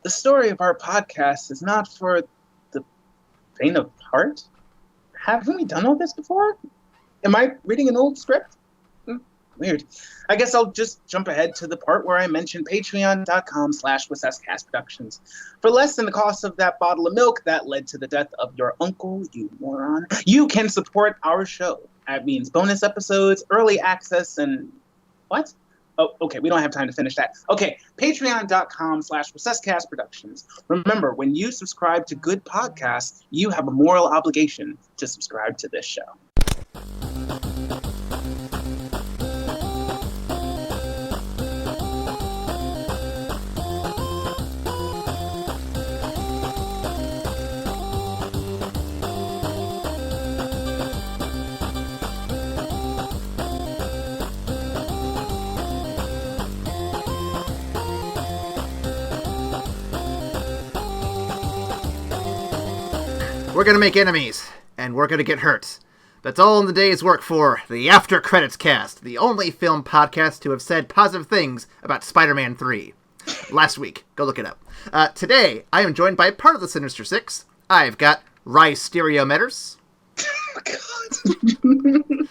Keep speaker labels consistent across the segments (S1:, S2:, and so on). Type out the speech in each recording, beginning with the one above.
S1: The story of our podcast is not for the faint of heart. Haven't we done all this before? Am I reading an old script? Weird. I guess I'll just jump ahead to the part where I mention patreon.com/WissesCastProductions. For less than the cost of that bottle of milk that led to the death of your uncle, you moron, you can support our show. That means bonus episodes, early access, and... What? Oh, okay, we don't have time to finish that. Okay, patreon.com/RecessCastProductions. Remember, when you subscribe to good podcasts, you have a moral obligation to subscribe to this show.
S2: We're gonna make enemies, and we're gonna get hurt. That's all in the day's work for the After Credits Cast, the only film podcast to have said positive things about Spider-Man 3. Last week. Go look it up. Today, I am joined by part of the Sinister Six. I've got Rice Stereo Metters.
S1: Oh, God.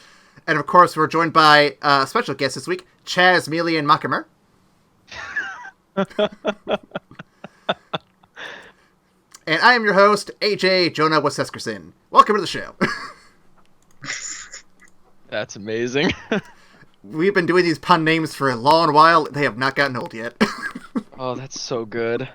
S2: And of course, we're joined by a special guest this week, Chaz, Mealy, and Makamer. And I am your host, AJ Jonah Weseskerson. Welcome to the show.
S3: That's amazing.
S2: We've been doing these pun names for a long while. They have not gotten old yet.
S3: Oh, that's so good.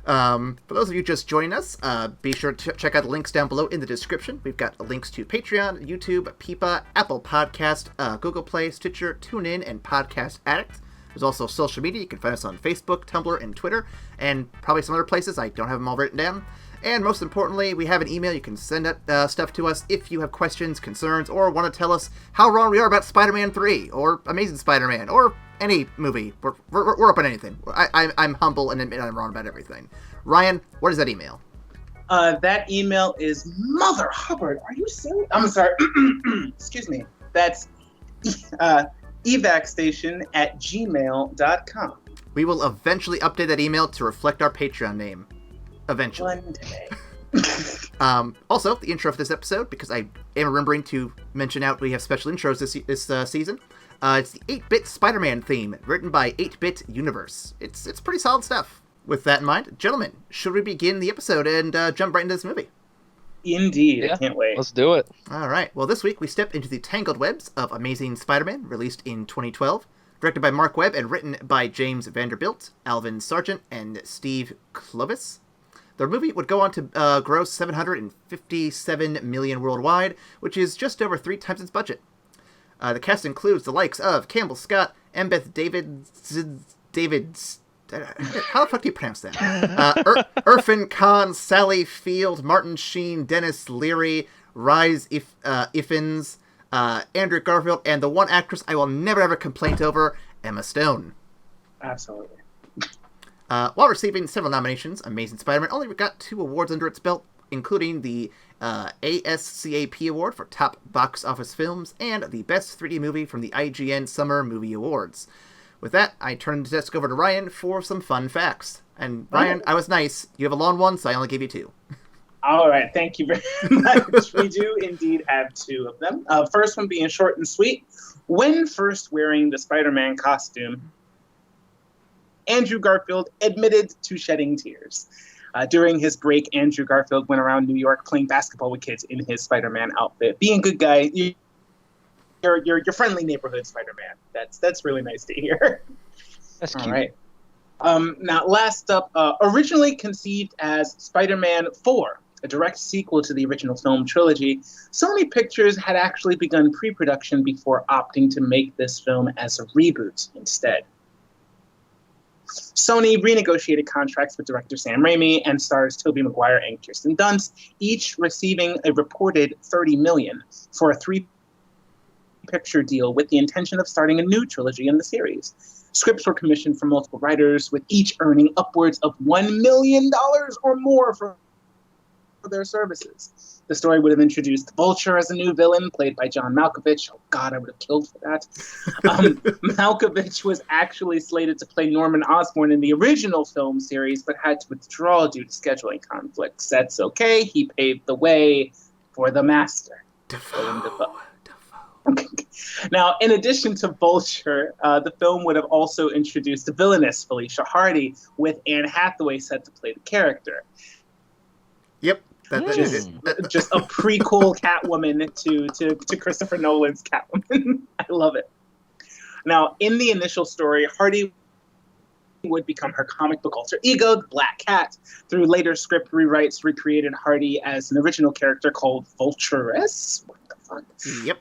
S2: For those of you just joining us, be sure to check out the links down below in the description. We've got links to Patreon, YouTube, Peepa, Apple Podcast, Google Play, Stitcher, TuneIn, and Podcast Addict. There's also social media. You can find us on Facebook, Tumblr, and Twitter, and probably some other places. I don't have them all written down. And most importantly, we have an email. You can send stuff to us if you have questions, concerns, or want to tell us how wrong we are about Spider-Man 3, or Amazing Spider-Man, or any movie. We're up on anything. I'm humble and admit I'm wrong about everything. Ryan, what is that email?
S1: That email is Mother Hubbard. Are you serious? I'm sorry. Excuse me. That's... evacstation@gmail.com.
S2: We will eventually update that email to reflect our Patreon name. Eventually.
S1: One day.
S2: Also, the intro for this episode, because I am remembering to mention out we have special intros this season. It's the 8-Bit Spider-Man theme, written by 8-Bit Universe. It's pretty solid stuff. With that in mind, gentlemen, should we begin the episode and jump right into this movie?
S1: Indeed,
S3: Yeah,
S1: I can't wait.
S3: Let's do it.
S2: All right. Well, this week we step into the tangled webs of Amazing Spider-Man, released in 2012, directed by Mark Webb and written by James Vanderbilt, Alvin Sargent, and Steve Kloves. The movie would go on to gross $757 million worldwide, which is just over 3 times its budget. The cast includes the likes of Campbell Scott, Embeth Davids. How the fuck do you pronounce that? Irfan Khan, Sally Field, Martin Sheen, Dennis Leary, Rhys Ifans, Andrew Garfield, and the one actress I will never have a complaint over, Emma Stone.
S1: Absolutely.
S2: While receiving several nominations, Amazing Spider-Man only got 2 awards under its belt, including the ASCAP Award for Top Box Office Films and the Best 3D Movie from the IGN Summer Movie Awards. With that, I turn the desk over to Ryan for some fun facts. And Ryan, I was nice. You have a long one, so I only gave you 2.
S1: All right, thank you very much. We do indeed have 2 of them. First one being short and sweet. When first wearing the Spider-Man costume, Andrew Garfield admitted to shedding tears. During his break, Andrew Garfield went around New York playing basketball with kids in his Spider-Man outfit. Being a good guy, your friendly neighborhood Spider-Man. That's really nice to hear.
S3: That's cute.
S1: All right. Now, last up, originally conceived as Spider-Man 4, a direct sequel to the original film trilogy, Sony Pictures had actually begun pre-production before opting to make this film as a reboot instead. Sony renegotiated contracts with director Sam Raimi and stars Tobey Maguire and Kirsten Dunst, each receiving a reported $30 million for a 3-picture deal with the intention of starting a new trilogy in the series. Scripts were commissioned from multiple writers, with each earning upwards of $1 million or more for offer their services. The story would have introduced Vulture as a new villain, played by John Malkovich. Oh, God, I would have killed for that. Malkovich was actually slated to play Norman Osborn in the original film series, but had to withdraw due to scheduling conflicts. That's okay. He paved the way for the master.
S2: Defoe.
S1: Now, in addition to Vulture, the film would have also introduced the villainess Felicia Hardy, with Anne Hathaway set to play the character.
S2: Yep.
S1: Just a prequel Catwoman to Christopher Nolan's Catwoman. I love it. Now, in the initial story, Hardy would become her comic book alter ego, the Black Cat. Through later script rewrites, recreated Hardy as an original character called Vulturess. What the fuck?
S2: Yep.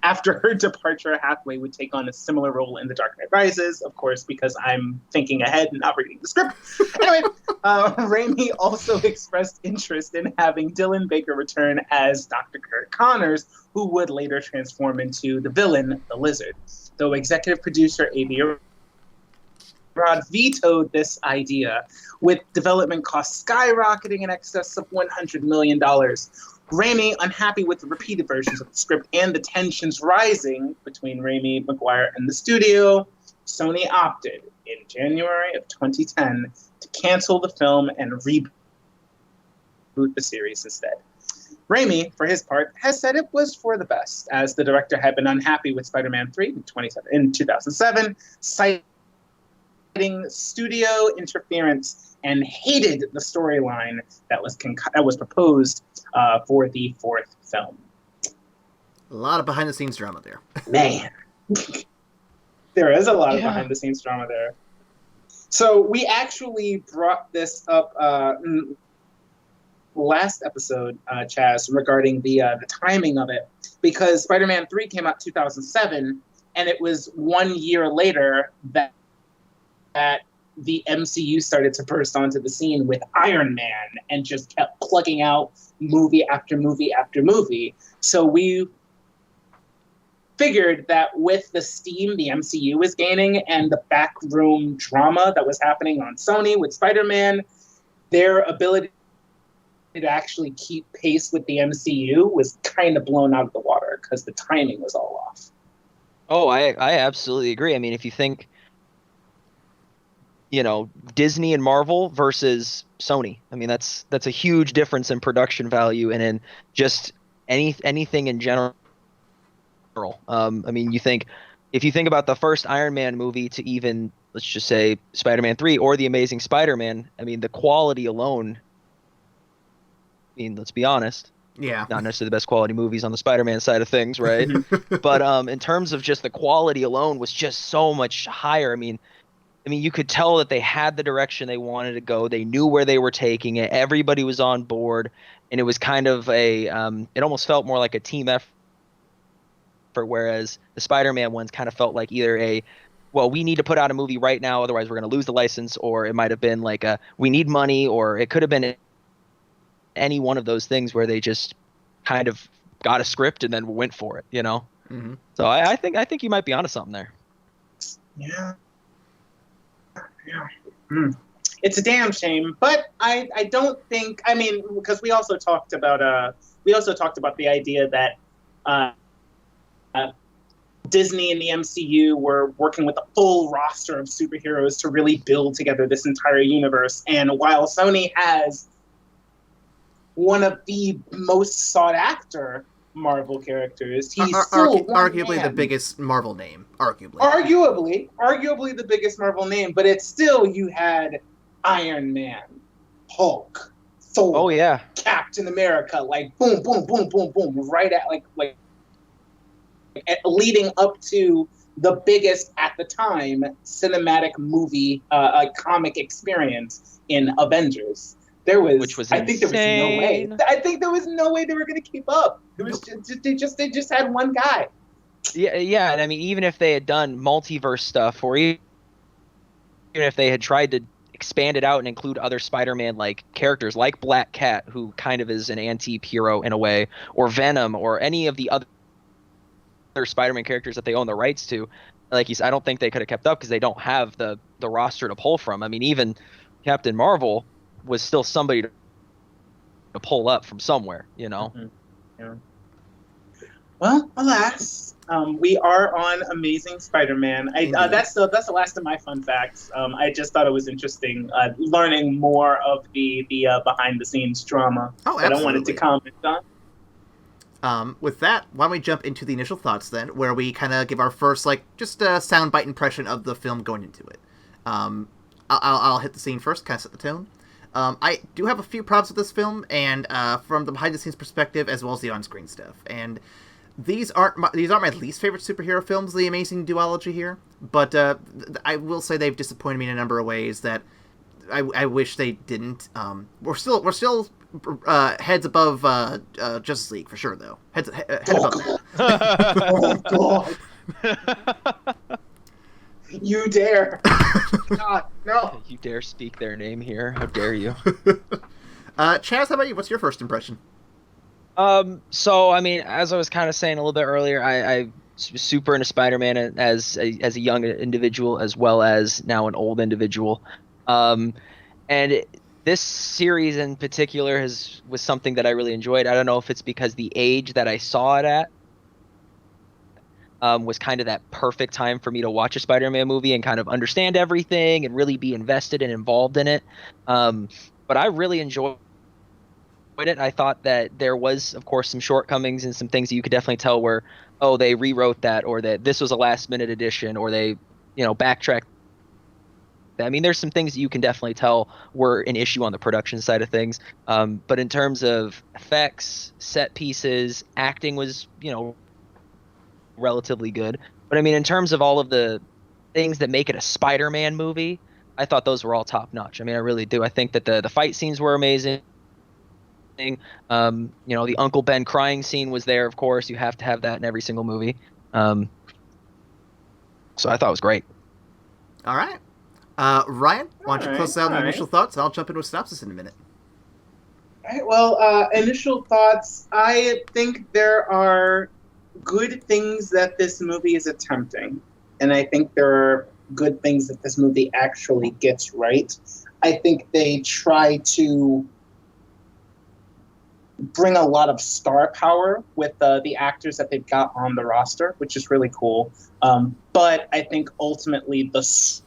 S1: After her departure, Hathaway would take on a similar role in The Dark Knight Rises, of course, because I'm thinking ahead and not reading the script. Anyway, Raimi also expressed interest in having Dylan Baker return as Dr. Kurt Connors, who would later transform into the villain, the Lizard. Though executive producer A.B. Rod vetoed this idea, with development costs skyrocketing in excess of $100 million. Raimi, unhappy with the repeated versions of the script and the tensions rising between Raimi, Maguire, and the studio, Sony opted in January of 2010 to cancel the film and reboot the series instead. Raimi, for his part, has said it was for the best, as the director had been unhappy with Spider-Man 3 in 2007, citing studio interference, and hated the storyline that was proposed for the fourth film.
S2: A lot of behind-the-scenes drama there.
S1: Man. There is a lot of behind-the-scenes drama there. So we actually brought this up last episode, Chaz, regarding the timing of it, because Spider-Man 3 came out 2007, and it was 1 year later that the MCU started to burst onto the scene with Iron Man and just kept plugging out movie after movie after movie. So we figured that with the steam the MCU was gaining and the backroom drama that was happening on Sony with Spider-Man, their ability to actually keep pace with the MCU was kind of blown out of the water because the timing was all off.
S3: Oh, I absolutely agree. I mean, if you think, Disney and Marvel versus Sony. I mean, that's a huge difference in production value and in just anything in general. I mean, if you think about the first Iron Man movie to even, let's just say, Spider-Man 3 or The Amazing Spider-Man, I mean, the quality alone, I mean, let's be honest.
S2: Yeah.
S3: Not necessarily the best quality movies on the Spider-Man side of things, right? But in terms of just the quality alone was just so much higher. I mean, you could tell that they had the direction they wanted to go. They knew where they were taking it. Everybody was on board, and it was kind of it almost felt more like a team effort, whereas the Spider-Man ones kind of felt like either we need to put out a movie right now, otherwise we're going to lose the license, or it might have been like we need money, or it could have been any one of those things where they just kind of got a script and then went for it, Mm-hmm. So I think you might be onto something there.
S1: Yeah. Yeah. It's a damn shame, but I don't think, because we also talked about the idea that Disney and the MCU were working with a full roster of superheroes to really build together this entire universe. And while Sony has one of the most sought after Marvel characters, he's still
S2: arguably the biggest Marvel name.
S1: Arguably the biggest Marvel name, but it's still, you had Iron Man, Hulk, Thor,
S3: oh yeah,
S1: Captain America, like boom, boom, boom, boom, boom, right at like leading up to the biggest at the time cinematic movie, comic experience in Avengers.
S3: Which was
S1: I think there was no way. I think there was no way they were going to keep up. It was they just had one guy.
S3: Yeah, and I mean, even if they had done multiverse stuff, or even if they had tried to expand it out and include other Spider-Man like characters, like Black Cat, who kind of is an anti-hero in a way, or Venom, or any of the other Spider-Man characters that they own the rights to, like you said, I don't think they could have kept up because they don't have the roster to pull from. I mean, even Captain Marvel was still somebody to to pull up from somewhere,
S1: Mm-hmm. Yeah. Well, alas, we are on Amazing Spider-Man. That's the last of my fun facts. I just thought it was interesting learning more of the behind-the-scenes drama that I wanted to comment on.
S2: With that, why don't we jump into the initial thoughts then, where we kind of give our first, just a soundbite impression of the film going into it. I'll hit the scene first, kind of set the tone. I do have a few problems with this film, and from the behind-the-scenes perspective, as well as the on-screen stuff. And these aren't my least favorite superhero films, the Amazing Duology here, but I will say they've disappointed me in a number of ways that I wish they didn't. We're still heads above Justice League for sure, though. Head above that.
S1: Oh God! You dare! God, no!
S3: You dare speak their name here? How dare you?
S2: Chaz, how about you? What's your first impression?
S3: So I mean, as I was kind of saying a little bit earlier, I was super into Spider-Man as a young individual, as well as now an old individual. And this series in particular was something that I really enjoyed. I don't know if it's because the age that I saw it at was kind of that perfect time for me to watch a Spider-Man movie and kind of understand everything and really be invested and involved in it. But I really enjoyed it. I thought that there was, of course, some shortcomings and some things that you could definitely tell where, oh, they rewrote that, or that this was a last-minute addition, or they, backtracked. I mean, there's some things that you can definitely tell were an issue on the production side of things. But in terms of effects, set pieces, acting was, relatively good. But I mean, in terms of all of the things that make it a Spider-Man movie, I thought those were all top notch. I mean, I really do. I think that the fight scenes were amazing. The Uncle Ben crying scene was there, of course. You have to have that in every single movie. So I thought it was great.
S2: All right. Ryan, why don't you close out your initial thoughts? I'll jump into a synopsis in a minute.
S1: All right, well, initial thoughts. I think there are good things that this movie is attempting, and I think there are good things that this movie actually gets right. I think they try to bring a lot of star power with the actors that they've got on the roster, which is really cool. But I think ultimately the story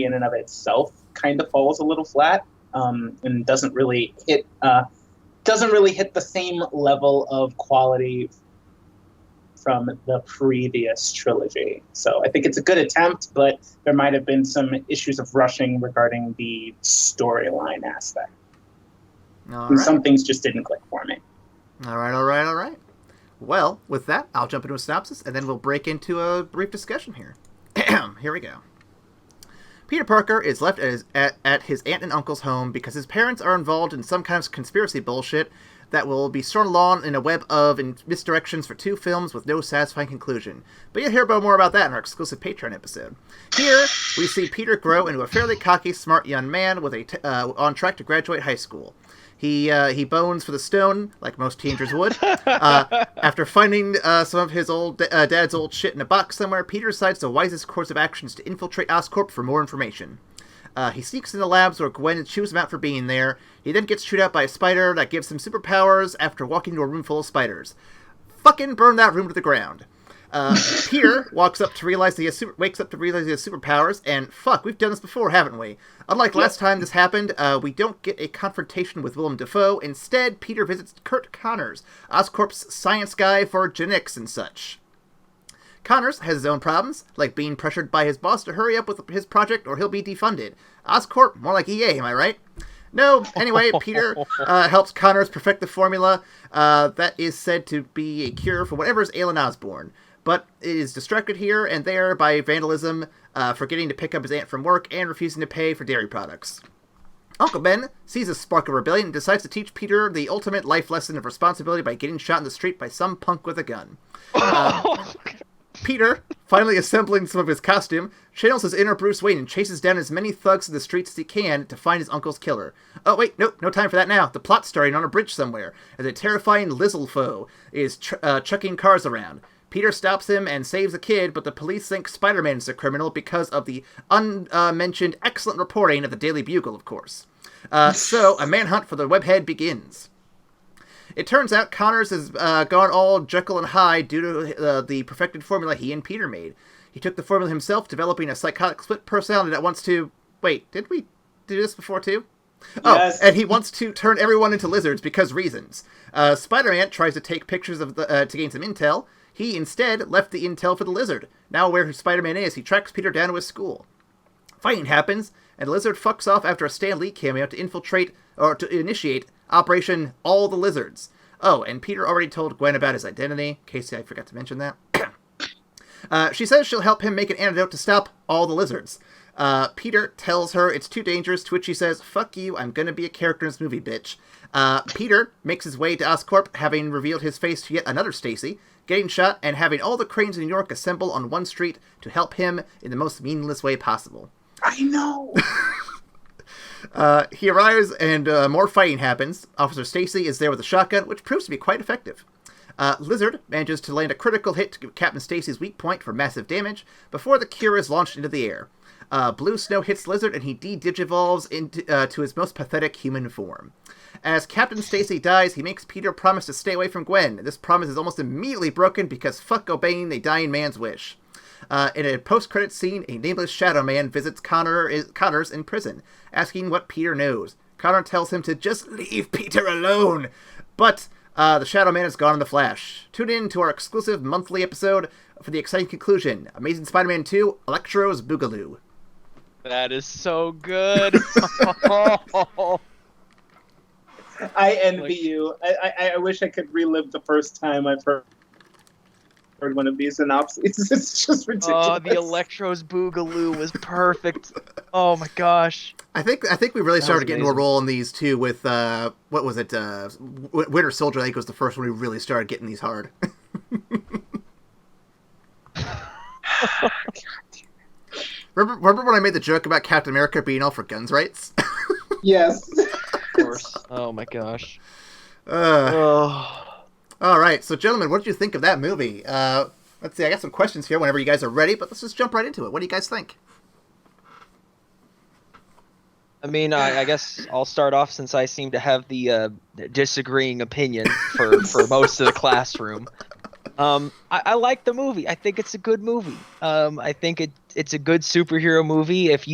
S1: in and of itself kind of falls a little flat and doesn't really hit the same level of quality from the previous trilogy. So I think it's a good attempt, but there might have been some issues of rushing regarding the storyline aspect. And some things just didn't click for me.
S2: All right. Well, with that, I'll jump into a synopsis, and then we'll break into a brief discussion here. Here we go. Peter Parker is left at his aunt and uncle's home because his parents are involved in some kind of conspiracy bullshit that will be strung along in a web of misdirections for 2 films with no satisfying conclusion. But you'll hear more about that in our exclusive Patreon episode. Here, we see Peter grow into a fairly cocky, smart young man with on track to graduate high school. He bones for the stone, like most teenagers would. After finding some of his dad's old shit in a box somewhere, Peter decides the wisest course of action is to infiltrate Oscorp for more information. He sneaks in the labs where Gwen chews him out for being there. He then gets chewed out by a spider that gives him superpowers after walking into a room full of spiders. Fucking burn that room to the ground. Peter wakes up to realize he has superpowers, and fuck, we've done this before, haven't we? Unlike last time this happened, we don't get a confrontation with Willem Dafoe. Instead, Peter visits Kurt Connors, Oscorp's science guy for genetics and such. Connors has his own problems, like being pressured by his boss to hurry up with his project or he'll be defunded. Oscorp, more like EA, am I right? No, anyway, Peter helps Connors perfect the formula that is said to be a cure for whatever is ailing Osborn. But it is distracted here and there by vandalism, forgetting to pick up his aunt from work, and refusing to pay for dairy products. Uncle Ben sees a spark of rebellion and decides to teach Peter the ultimate life lesson of responsibility by getting shot in the street by some punk with a gun. Peter, finally assembling some of his costume, channels his inner Bruce Wayne and chases down as many thugs in the streets as he can to find his uncle's killer. Oh wait, no time for that now. The plot's starting on a bridge somewhere, as a terrifying Lizzle foe is chucking cars around. Peter stops him and saves a kid, but the police think Spider-Man is a criminal because of the unmentioned excellent reporting of the Daily Bugle, of course. So a manhunt for the webhead begins. It turns out Connors has gone all Jekyll and Hyde due to the perfected formula he and Peter made. He took the formula himself, developing a psychotic split personality that wants to... Wait, did we do this before too?
S1: Yes.
S2: Oh, and he wants to turn everyone into lizards because reasons. Spider-Man tries to take pictures of to gain some intel. He instead left the intel for the lizard. Now where Spider-Man is, he tracks Peter down to his school. Fighting happens, and the lizard fucks off after a Stan Lee cameo to initiate Operation All the Lizards. Oh, and Peter already told Gwen about his identity. Casey, I forgot to mention that. She says she'll help him make an antidote to stop all the lizards. Peter tells her it's too dangerous, to which she says, "Fuck you, I'm gonna be a character in this movie, bitch." Peter makes his way to Oscorp, having revealed his face to yet another Stacy, getting shot, and having all the cranes in New York assemble on one street to help him in the most meaningless way possible.
S1: I know!
S2: He arrives, and more fighting happens. Officer Stacy is there with a shotgun, which proves to be quite effective. Lizard manages to land a critical hit to Captain Stacy's weak point for massive damage before the cure is launched into the air. Blue Snow hits Lizard, and he de-digivolves into to his most pathetic human form. As Captain Stacy dies, he makes Peter promise to stay away from Gwen. This promise is almost immediately broken because fuck obeying a dying man's wish. In a post-credits scene, a nameless Shadow Man visits Connors in prison, asking what Peter knows. Connor tells him to just leave Peter alone, but the Shadow Man is gone in the flash. Tune in to our exclusive monthly episode for the exciting conclusion, Amazing Spider-Man 2, Electro's Boogaloo.
S3: That is so good.
S1: I envy you. I wish I could relive the first time I've heard one of these synopses. It's just ridiculous.
S3: Oh, the Electro's Boogaloo was perfect. Oh my gosh.
S2: I think we really started getting
S3: amazing.
S2: a roll in these too with what was it? Winter Soldier. I think was the first one we really started getting these hard. Remember when I made the joke about Captain America being all for guns rights?
S1: Yes.
S3: Of course. Oh my gosh.
S2: All right, so gentlemen, what did you think of that movie? Let's see, I got some questions here whenever you guys are ready, but let's just jump right into it. What do you guys think?
S3: I mean, I guess I'll start off since I seem to have the disagreeing opinion for most of the classroom. I like the movie. I think it's a good movie. I think it's a good superhero movie. If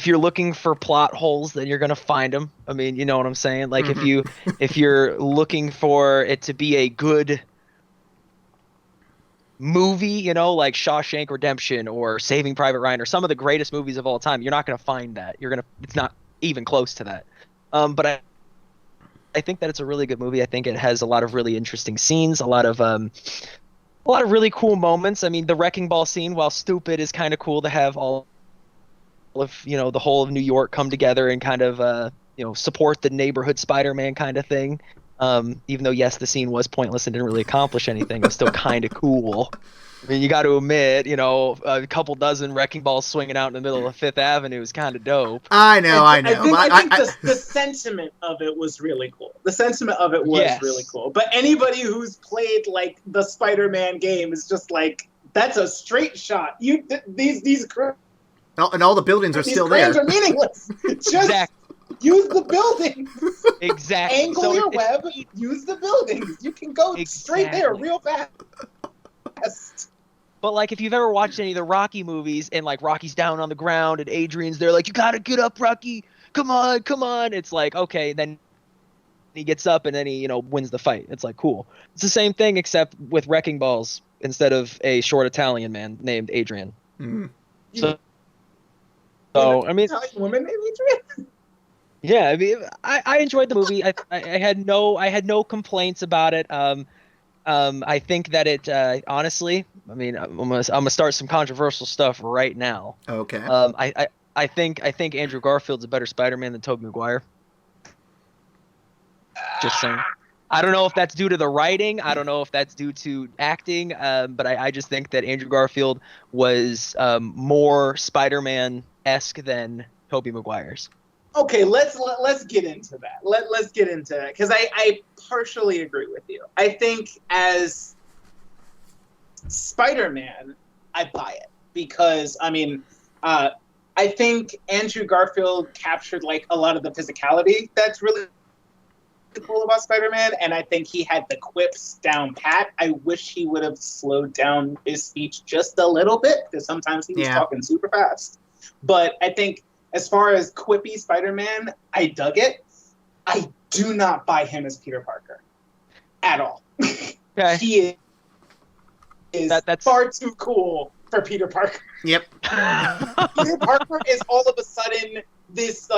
S3: you're looking for plot holes, then you're gonna find them. I mean, you know what I'm saying? Like if you're looking for it to be a good movie, you know, like Shawshank Redemption or Saving Private Ryan or some of the greatest movies of all time, you're not gonna find that. It's not even close to that. But I think that it's a really good movie. I think it has a lot of really interesting scenes, a lot of really cool moments. I mean, the wrecking ball scene, while stupid, is kind of cool to have all of, you know, the whole of New York come together and kind of, you know, support the neighborhood Spider-Man kind of thing. Even though, yes, the scene was pointless and didn't really accomplish anything, it was still kind of cool. I mean, you got to admit, you know, a couple dozen wrecking balls swinging out in the middle of Fifth Avenue is kind of dope.
S2: I know.
S1: I think the sentiment of it was really cool. The sentiment of it was really cool. But anybody who's played like the Spider-Man game is just like, that's a straight shot. These
S2: and all the buildings are still there.
S1: These are meaningless. Just use the buildings.
S3: Exactly.
S1: Angle your web. Use the buildings. You can go straight there real fast.
S3: But, like, if you've ever watched any of the Rocky movies and, like, Rocky's down on the ground and Adrian's there, like, you gotta get up, Rocky. Come on. It's like, okay, then he gets up and then he, you know, wins the fight. It's like, cool. It's the same thing except with wrecking balls instead of a short Italian man named Adrian.
S2: Mm-hmm.
S3: So I mean...
S1: Italian woman named Adrian?
S3: Yeah, I mean, I enjoyed the movie. I had no complaints about it. I think that it honestly, I mean, I'm gonna start some controversial stuff right now.
S2: Okay.
S3: I think Andrew Garfield's a better Spider-Man than Tobey Maguire. Just saying. I don't know if that's due to the writing. I don't know if that's due to acting. But I just think that Andrew Garfield was more Spider-Man-esque than Tobey Maguire's.
S1: Okay, let's get into that. Let's get into that because I partially agree with you. I think as Spider-Man, I buy it because I think Andrew Garfield captured like a lot of the physicality that's really cool about Spider-Man, and I think he had the quips down pat. I wish he would have slowed down his speech just a little bit because sometimes he was talking super fast. But I think as far as quippy Spider-Man, I dug it. I do not buy him as Peter Parker at all.
S3: Okay.
S1: He is
S3: that's
S1: far too cool for Peter Parker.
S2: Yep.
S1: Peter Parker is all of a sudden this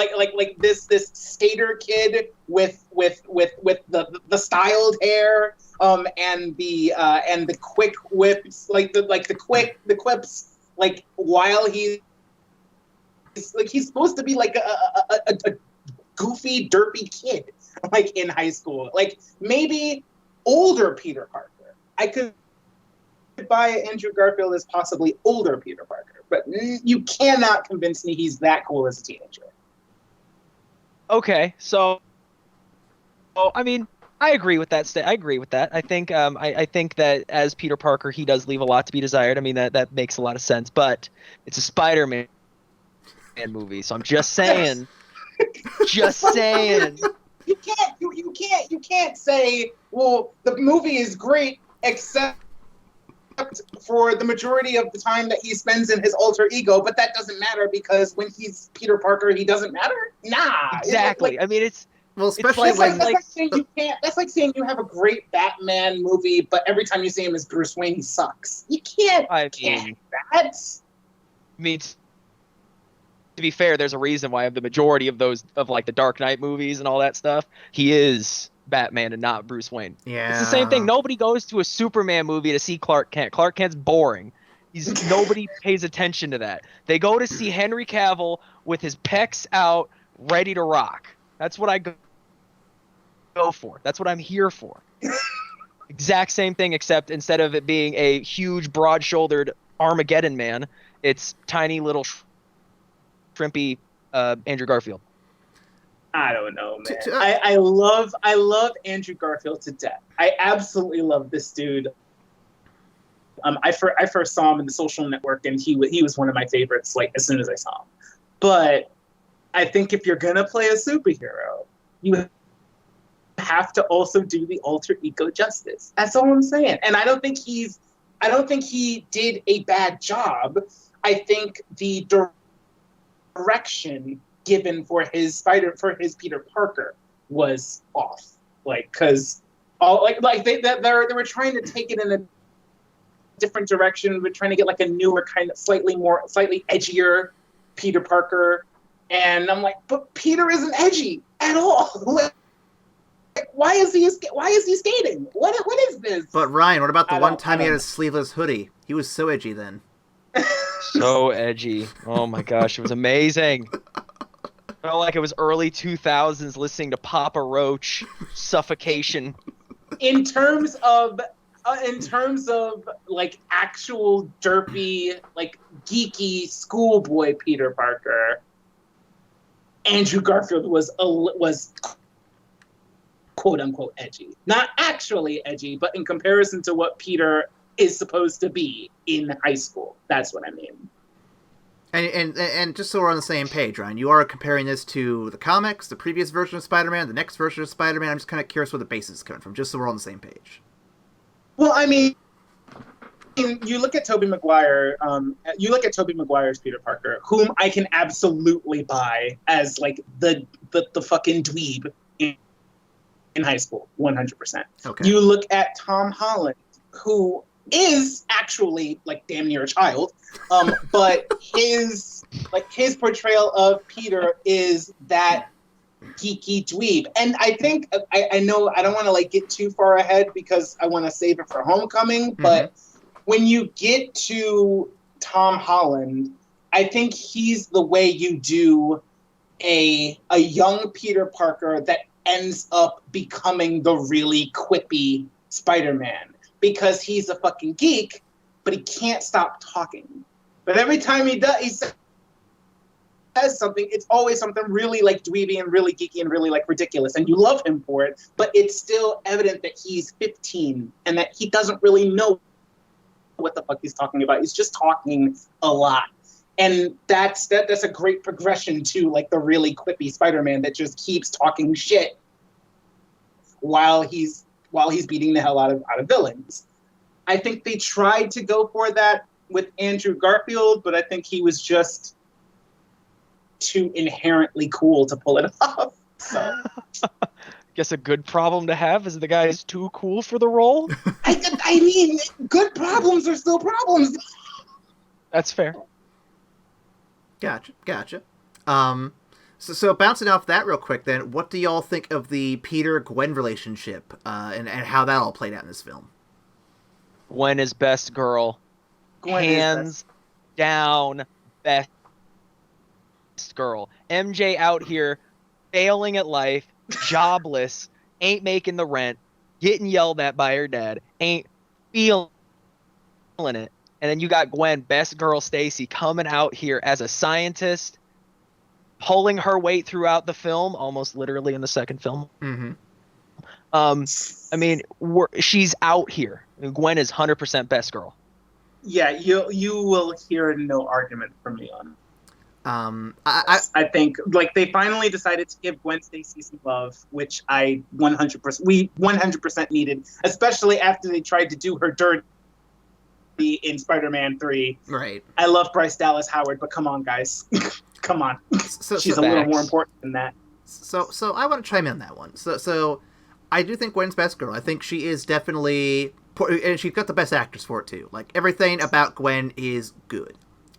S1: this skater kid with the styled hair and the quick whips the quips like while he's supposed to be like a goofy derpy kid like in high school, like maybe older Peter Parker. I could buy Andrew Garfield as possibly older Peter Parker, but you cannot convince me he's that cool as a teenager.
S3: Okay, so I mean, I agree with that. I agree with that. I think I think that as Peter Parker, he does leave a lot to be desired. I mean, that makes a lot of sense. But it's a Spider-Man movie, so I'm just saying. Just saying.
S1: You can't say, well, the movie is great except for the majority of the time that he spends in his alter ego, but that doesn't matter because when he's Peter Parker, he doesn't matter. Nah,
S3: exactly. I mean, it's
S2: especially
S1: that's like saying you have a great Batman movie, but every time you see him as Bruce Wayne, he sucks. You can't. I
S3: mean, to be fair, there's a reason why the majority of those of like the Dark Knight movies and all that stuff, he is Batman and not Bruce Wayne.
S2: Yeah.
S3: It's the same thing. Nobody goes to a Superman movie to see Clark Kent. Clark Kent's boring. Nobody pays attention to that. They go to see Henry Cavill with his pecs out, ready to rock. That's what I go for. That's what I'm here for. Exact same thing, except instead of it being a huge, broad-shouldered Armageddon man, it's tiny little shrimpy Andrew Garfield.
S1: I don't know, man. I love Andrew Garfield to death. I absolutely love this dude. I first saw him in The Social Network, and he was one of my favorites. Like as soon as I saw him, but I think if you're gonna play a superhero, you have to also do the alter ego justice. That's all I'm saying. And I don't think he did a bad job. I think the direction given for his Peter Parker was off, like because all they were trying to take it in a different direction. We're trying to get like a newer kind of slightly edgier Peter Parker, and I'm like, but Peter isn't edgy at all. Like, why is he skating? What is this?
S2: But Ryan, what about the one time he had a sleeveless hoodie? He was so edgy then.
S3: So edgy. Oh my gosh, it was amazing. Felt like it was early 2000s listening to Papa Roach, Suffocation.
S1: In terms of like actual derpy, like geeky schoolboy Peter Parker, Andrew Garfield was quote unquote edgy. Not actually edgy, but in comparison to what Peter is supposed to be in high school. That's what I mean.
S2: And just so we're on the same page, Ryan, you are comparing this to the comics, the previous version of Spider-Man, the next version of Spider-Man. I'm just kind of curious where the basis is coming from, just so we're on the same page.
S1: Well, I mean, you look at Tobey Maguire. You look at Tobey Maguire's Peter Parker, whom I can absolutely buy as like the fucking dweeb in high school, 100%.
S2: Okay.
S1: You look at Tom Holland, who is actually like damn near a child, but his portrayal of Peter is that geeky dweeb. And I think I know I don't want to like get too far ahead because I want to save it for Homecoming, but when you get to Tom Holland, I think he's the way you do a young Peter Parker that ends up becoming the really quippy Spider-Man. Because he's a fucking geek, but he can't stop talking. But every time he says something, it's always something really like dweeby and really geeky and really like ridiculous. And you love him for it, but it's still evident that he's 15 and that he doesn't really know what the fuck he's talking about. He's just talking a lot. And that's a great progression to like the really quippy Spider-Man that just keeps talking shit while he's beating the hell out of villains. I think they tried to go for that with Andrew Garfield, but I think he was just too inherently cool to pull it off. So.
S3: Guess a good problem to have is the guy is too cool for the role.
S1: I mean, good problems are still problems.
S3: That's fair.
S2: Gotcha. So bouncing off that real quick, then, what do y'all think of the Peter-Gwen relationship and how that all played out in this film?
S3: Gwen is best girl.
S1: Gwen
S3: Hands down, best girl. MJ out here failing at life, jobless, ain't making the rent, getting yelled at by her dad, ain't feeling it. And then you got Gwen, best girl Stacy, coming out here as a scientist, pulling her weight throughout the film, almost literally in the second film.
S2: Mm-hmm.
S3: I mean, she's out here. Gwen is 100% best girl.
S1: Yeah, you will hear no argument from me on it. I think like they finally decided to give Gwen Stacy some love, which we 100% needed, especially after they tried to do her dirty in Spider-Man 3.
S2: Right.
S1: I love Bryce Dallas Howard, but come on, guys. Come on. She's a little more important than that.
S2: So I want to chime in on that one. So I do think Gwen's best girl. I think she is definitely, and she's got the best actress for it too. Like everything about Gwen is good.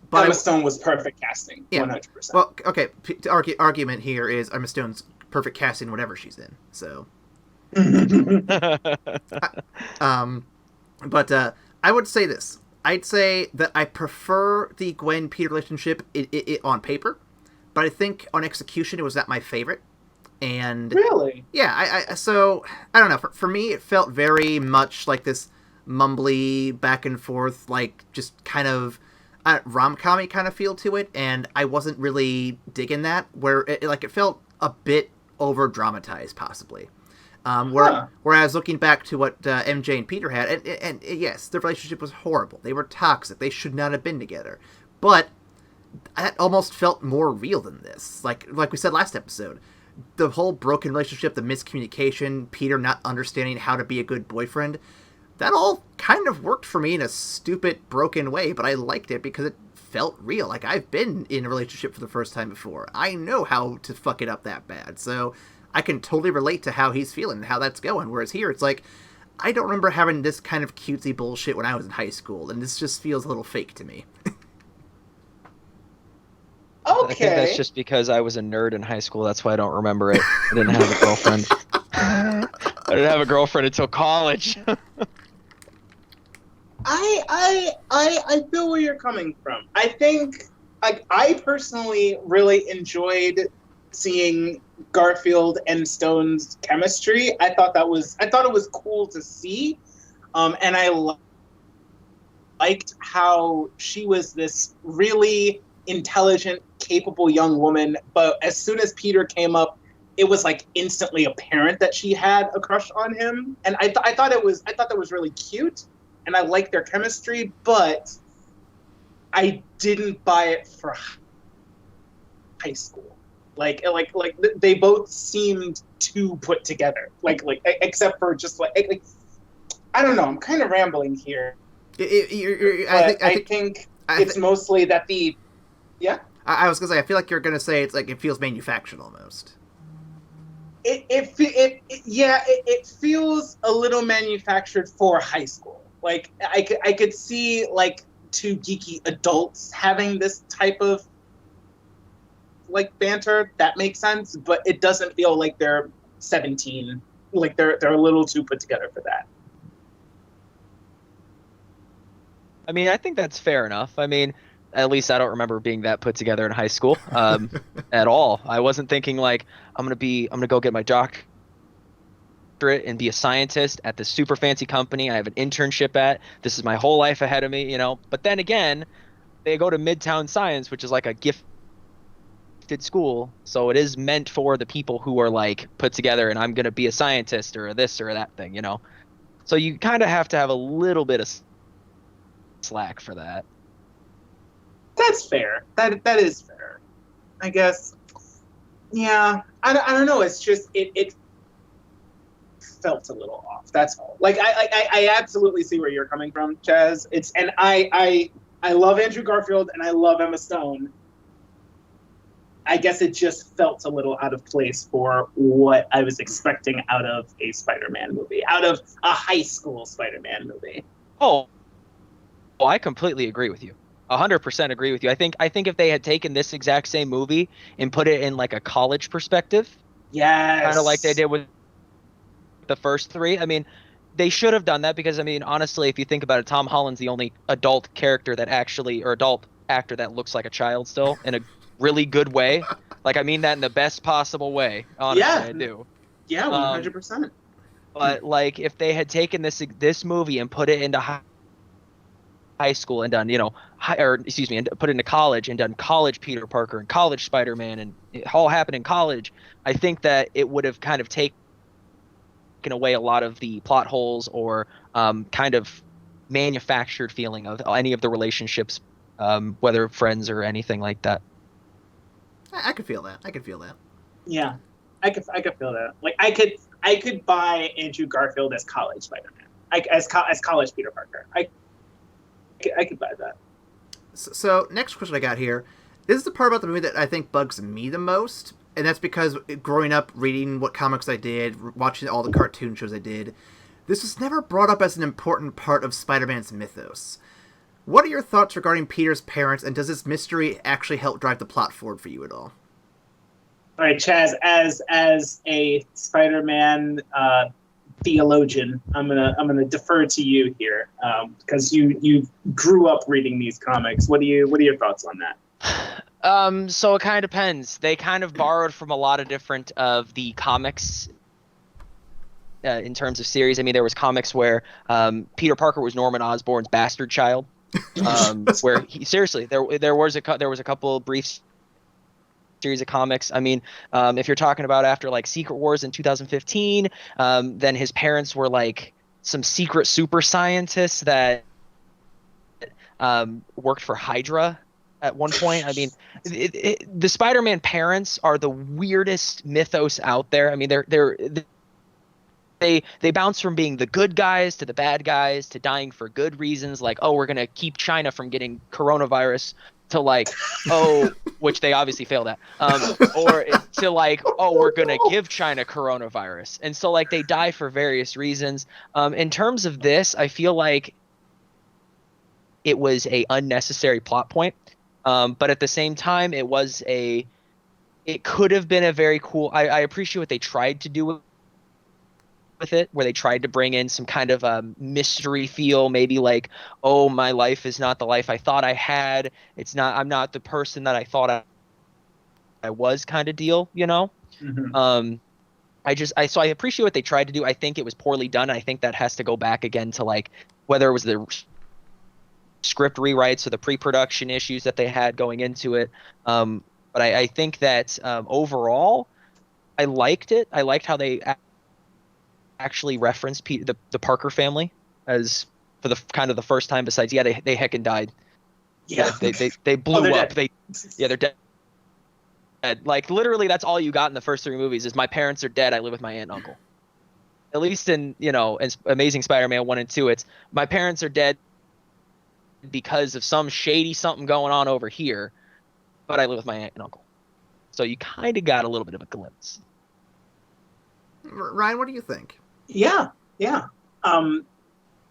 S1: But Emma Stone was perfect casting, 100%.
S2: Well, okay, argument here is Emma Stone's perfect casting whatever she's in. So, but I would say this. I'd say that I prefer the Gwen-Peter relationship on paper, but I think on execution it was not my favorite. And
S1: really,
S2: yeah, so I don't know. For me, it felt very much like this mumbly back and forth, like just kind of rom-com-y kind of feel to it, and I wasn't really digging that. Where it felt a bit over-dramatized, possibly. Whereas looking back to what MJ and Peter had, and yes, their relationship was horrible. They were toxic. They should not have been together. But that almost felt more real than this. Like we said last episode, the whole broken relationship, the miscommunication, Peter not understanding how to be a good boyfriend, that all kind of worked for me in a stupid, broken way, but I liked it because it felt real. Like, I've been in a relationship for the first time before. I know how to fuck it up that bad. So I can totally relate to how he's feeling and how that's going. Whereas here, it's like, I don't remember having this kind of cutesy bullshit when I was in high school, and this just feels a little fake to me.
S1: Okay.
S3: I think that's just because I was a nerd in high school. That's why I don't remember it. I didn't have a girlfriend. I didn't have a girlfriend until college.
S1: I feel where you're coming from. I think, like, I personally really enjoyed seeing Garfield and Stone's chemistry. I thought it was cool to see, and I liked how she was this really intelligent, capable young woman. But as soon as Peter came up, it was like instantly apparent that she had a crush on him, and I thought that was really cute. And I liked their chemistry, but I didn't buy it for high school. Like they both seemed too put together. Like except for just like I don't know. I'm kind of rambling here. I think it's mostly that the yeah.
S2: I was gonna say I feel like you're gonna say it's like it feels manufactured almost.
S1: It feels a little manufactured for high school. Like, I could see, like, two geeky adults having this type of, like, banter. That makes sense, but it doesn't feel like they're 17. Like, they're a little too put together for that.
S3: I mean, I think that's fair enough. I mean, at least I don't remember being that put together in high school at all. I wasn't thinking, like, I'm gonna go get my doctorate and be a scientist at this super fancy company I have an internship at. This is my whole life ahead of me, you know. But then again, they go to Midtown Science, which is like a gifted school, so it is meant for the people who are like put together and I'm going to be a scientist or this or that thing, you know. So you kind of have to have a little bit of slack for that.
S1: That's fair. That is fair. I guess. Yeah. I don't know. It's just it felt a little off. That's all. Like I absolutely see where you're coming from, Chaz. I love Andrew Garfield and I love Emma Stone. I guess it just felt a little out of place for what I was expecting out of a Spider-Man movie, out of a high school Spider-Man movie.
S3: Oh, I completely agree with you. 100% agree with you. I think if they had taken this exact same movie and put it in like a college perspective,
S1: yes,
S3: kind of like they did with the first three. I mean, they should have done that because, I mean, honestly, if you think about it, Tom Holland's the only adult character that actually, or adult actor that looks like a child still in a really good way. Like, I mean that in the best possible way. Honestly,
S1: yeah.
S3: I do.
S1: Yeah, 100%.
S3: But like, if they had taken this movie and put it into high school and done, and put it into college and done college Peter Parker and college Spider-Man and it all happened in college, I think that it would have kind of taken away a lot of the plot holes or kind of manufactured feeling of any of the relationships, whether friends or anything like that.
S2: I could feel that.
S1: Yeah, I could feel that. Like I could buy Andrew Garfield as college Spider-Man, as college Peter Parker. I could buy that.
S2: So next question I got here. This is the part about the movie that I think bugs me the most, and that's because growing up, reading what comics I did, watching all the cartoon shows I did, this was never brought up as an important part of Spider-Man's mythos. What are your thoughts regarding Peter's parents, and does this mystery actually help drive the plot forward for you at all?
S1: All right, Chaz, as a Spider-Man theologian, I'm gonna defer to you here because you grew up reading these comics. What are your thoughts on that?
S3: So it kind of depends. They kind of borrowed from a lot of different of the comics in terms of series. I mean, there was comics where Peter Parker was Norman Osborn's bastard child. Where he seriously there was a couple brief series of comics. I mean, if you're talking about after like Secret Wars in 2015, then his parents were like some secret super scientists that worked for Hydra at one point. I mean, the Spider-Man parents are the weirdest mythos out there. I mean, they bounce from being the good guys to the bad guys to dying for good reasons, like, oh, we're gonna keep China from getting coronavirus, to like, oh, which they obviously failed at, or to like, oh, we're gonna give China coronavirus, and so like they die for various reasons. In terms of this, I feel like it was a unnecessary plot point, but at the same time, it could have been a very cool. I appreciate what they tried to do with it, where they tried to bring in some kind of a mystery feel, maybe like, oh, my life is not the life I thought I had. I'm not the person that I thought I was, kind of deal, you know?
S1: Mm-hmm.
S3: So I appreciate what they tried to do. I think it was poorly done. I think that has to go back again to like whether it was the script rewrites or the pre-production issues that they had going into it. But I think that overall, I liked it. I liked how they actually referenced the Parker family as for the kind of the first time. Besides, they heckin' died.
S1: Yeah,
S3: they blew up.
S1: Dead.
S3: They're dead. Like literally, that's all you got in the first three movies. Is my parents are dead. I live with my aunt and uncle. At least in Amazing Spider-Man 1 and 2, it's my parents are dead because of some shady something going on over here, but I live with my aunt and uncle. So you kind of got a little bit of a glimpse.
S2: Ryan, what do you think?
S1: Yeah.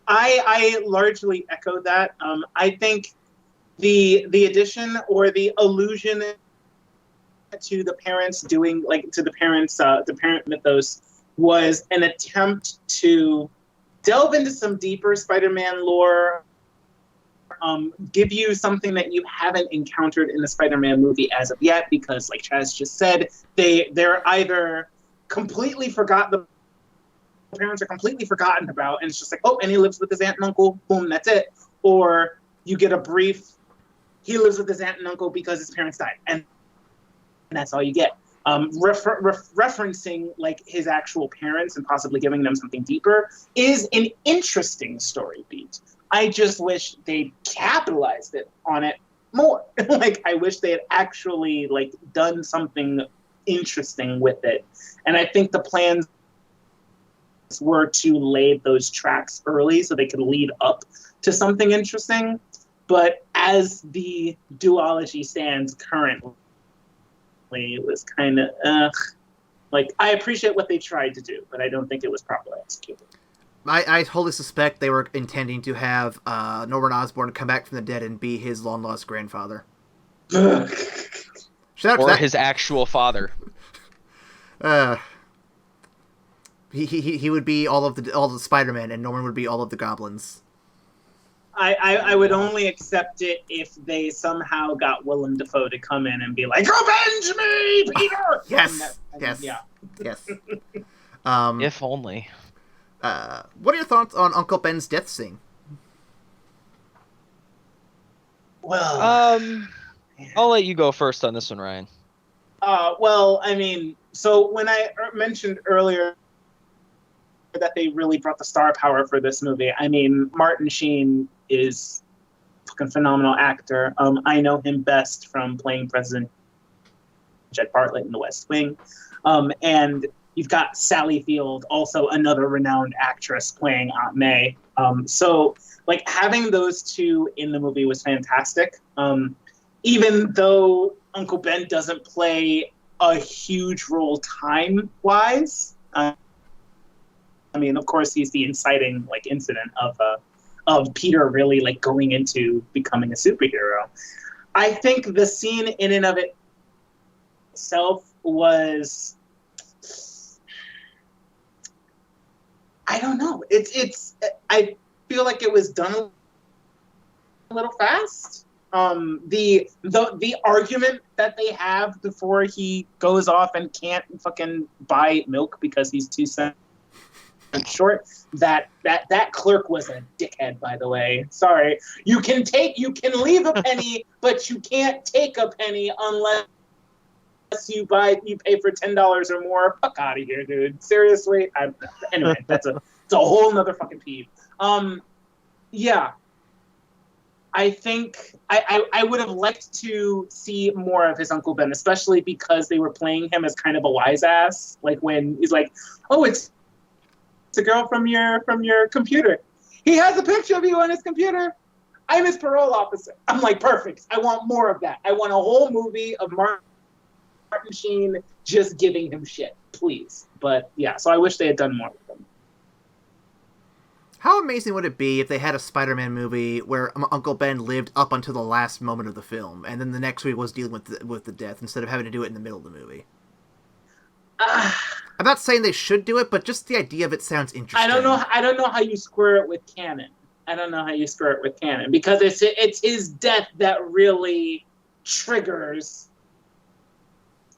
S1: I largely echo that. I think the addition or the allusion to the parents doing the parent mythos was an attempt to delve into some deeper Spider-Man lore, give you something that you haven't encountered in the Spider-Man movie as of yet, because like Chaz just said, they're either completely forgotten. The parents are completely forgotten about, and it's just like, oh, and he lives with his aunt and uncle, boom, that's it. Or you get a brief, he lives with his aunt and uncle because his parents died, and that's all you get. Referencing like his actual parents and possibly giving them something deeper is an interesting story beat. I just wish they capitalized on it more. Like, I wish they had actually like done something interesting with it. And I think the plans were to lay those tracks early so they could lead up to something interesting. But as the duology stands currently, it was kind of like, I appreciate what they tried to do, but I don't think it was properly executed.
S2: I totally suspect they were intending to have Norman Osborn come back from the dead and be his long-lost grandfather.
S3: Or his actual father.
S2: He would be all of the Spider-Man, and Norman would be all of the goblins.
S1: I would only accept it if they somehow got Willem Dafoe to come in and be like, "Revenge me, Peter!"
S2: Yes.
S3: If only.
S2: What are your thoughts on Uncle Ben's death scene?
S1: Well,
S3: I'll let you go first on this one, Ryan.
S1: Well, I mean, so when I mentioned earlier that they really brought the star power for this movie, I mean, Martin Sheen is a fucking phenomenal actor. I know him best from playing President Jed Bartlett in The West Wing. And you've got Sally Field, also another renowned actress, playing Aunt May. So, like, having those two in the movie was fantastic. Even though Uncle Ben doesn't play a huge role time-wise. I mean, of course, he's the inciting, like, incident of Peter really, like, going into becoming a superhero. I think the scene in and of itself was... I don't know. I feel like it was done a little fast. The argument that they have before he goes off and can't fucking buy milk because he's 2 cents short. That clerk was a dickhead, by the way. Sorry. You can leave a penny, but you can't take a penny unless you pay for $10 or more. Fuck out of here, dude. Seriously. Anyway, it's a whole nother fucking peeve. Yeah. I think I would have liked to see more of his Uncle Ben, especially because they were playing him as kind of a wise ass. Like when he's like, "Oh, it's a girl from your computer. He has a picture of you on his computer. I'm his parole officer." I'm like, perfect. I want more of that. I want a whole movie of Martin Sheen just giving him shit, please. But yeah, so I wish they had done more with him.
S2: How amazing would it be if they had a Spider-Man movie where Uncle Ben lived up until the last moment of the film, and then the next week was dealing with the death instead of having to do it in the middle of the movie? I'm not saying they should do it, but just the idea of it sounds interesting.
S1: I don't know how you square it with canon. Because it's his death that really triggers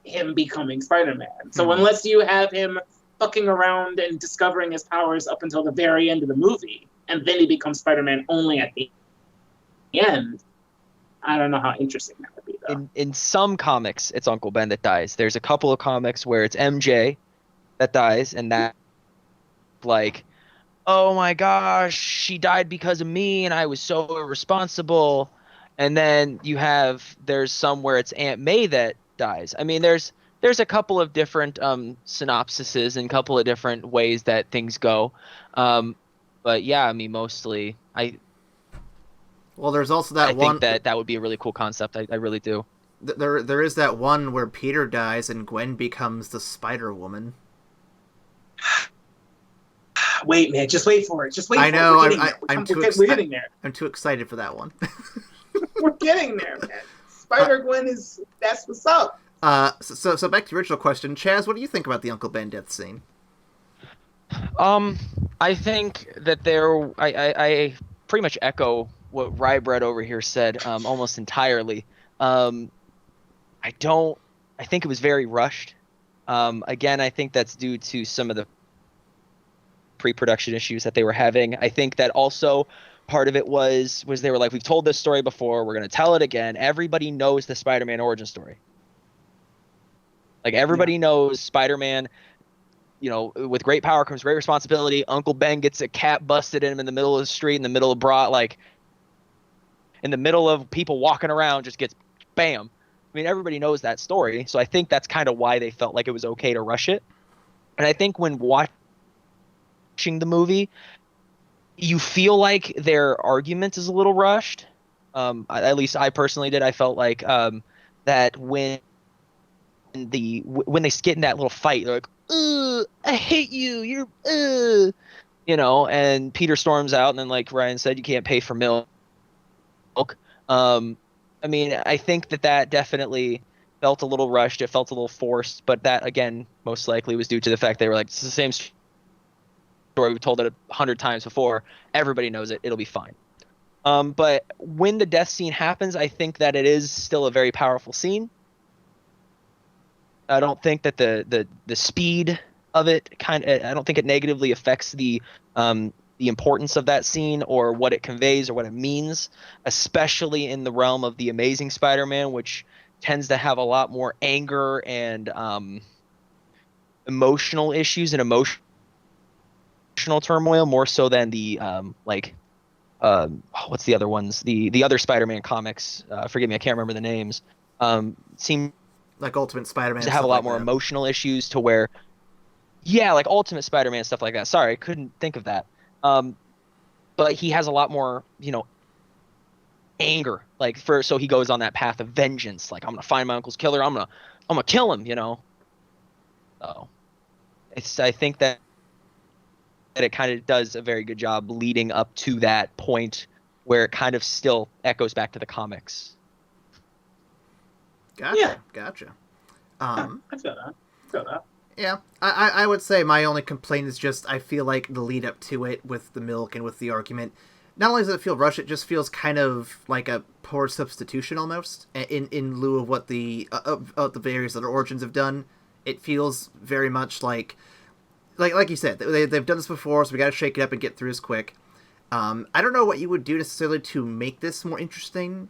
S1: him becoming Spider-Man. So unless you have him fucking around and discovering his powers up until the very end of the movie, and then he becomes Spider-Man only at the end, I don't know how interesting that would be, though.
S3: In some comics, it's Uncle Ben that dies. There's a couple of comics where it's MJ that dies, and that, like, oh my gosh, she died because of me, and I was so irresponsible. And then there's some where it's Aunt May that dies. I mean, there's a couple of different synopsises and a couple of different ways that things go. But yeah, I mean, mostly
S2: Well, there's also that one.
S3: I think that would be a really cool concept. I really do.
S2: There is that one where Peter dies and Gwen becomes the Spider-Woman.
S1: Wait, man, just wait for it.
S2: I know.
S1: We're getting there.
S2: I'm too excited for that one.
S1: We're getting there, man. Spider-Gwen that's what's up.
S2: So back to the original question, Chaz, what do you think about the Uncle Ben death scene?
S3: I think that I pretty much echo what Rybread over here said almost entirely. I think it was very rushed. Again, I think that's due to some of the pre-production issues that they were having. I think that also part of it was they were like, we've told this story before, we're going to tell it again. Everybody knows the Spider-Man origin story. Like, everybody knows Spider-Man with great power comes great responsibility. Uncle Ben gets a cat busted in him in the middle of the street, in the middle of in the middle of people walking around, just gets bam. I mean, everybody knows that story. So I think that's kind of why they felt like it was okay to rush it. And I think when watching the movie, you feel like their argument is a little rushed. At least I personally did. I felt like that when they get in that little fight, they're like, I hate you. You're, and Peter storms out, and then like Ryan said, you can't pay for milk. I mean, I think that definitely felt a little rushed. It felt a little forced, but that again, most likely was due to the fact they were like, it's the same story. We've told it 100 times before. Everybody knows it. It'll be fine. But when the death scene happens, I think that it is still a very powerful scene. I don't think that the speed of it I don't think it negatively affects the importance of that scene or what it conveys or what it means, especially in the realm of the Amazing Spider-Man, which tends to have a lot more anger and emotional issues and emotional turmoil, more so than the what's the other ones? The other Spider-Man comics. Forgive me, I can't remember the names. Seem
S2: like Ultimate Spider-Man
S3: to have a lot more emotional issues to where, like Ultimate Spider-Man, stuff like that. Sorry, I couldn't think of that. But he has a lot more, anger. So he goes on that path of vengeance. Like, I'm gonna find my uncle's killer. I'm gonna kill him. So I think that it kind of does a very good job leading up to that point where it kind of still echoes back to the comics.
S2: Gotcha.
S1: I feel that.
S2: Yeah, I would say my only complaint is just I feel like the lead up to it with the milk and with the argument, not only does it feel rushed, it just feels kind of like a poor substitution almost in lieu of what the various other origins have done. It feels very much like you said, they've done this before, so we got to shake it up and get through this quick. I don't know what you would do necessarily to make this more interesting,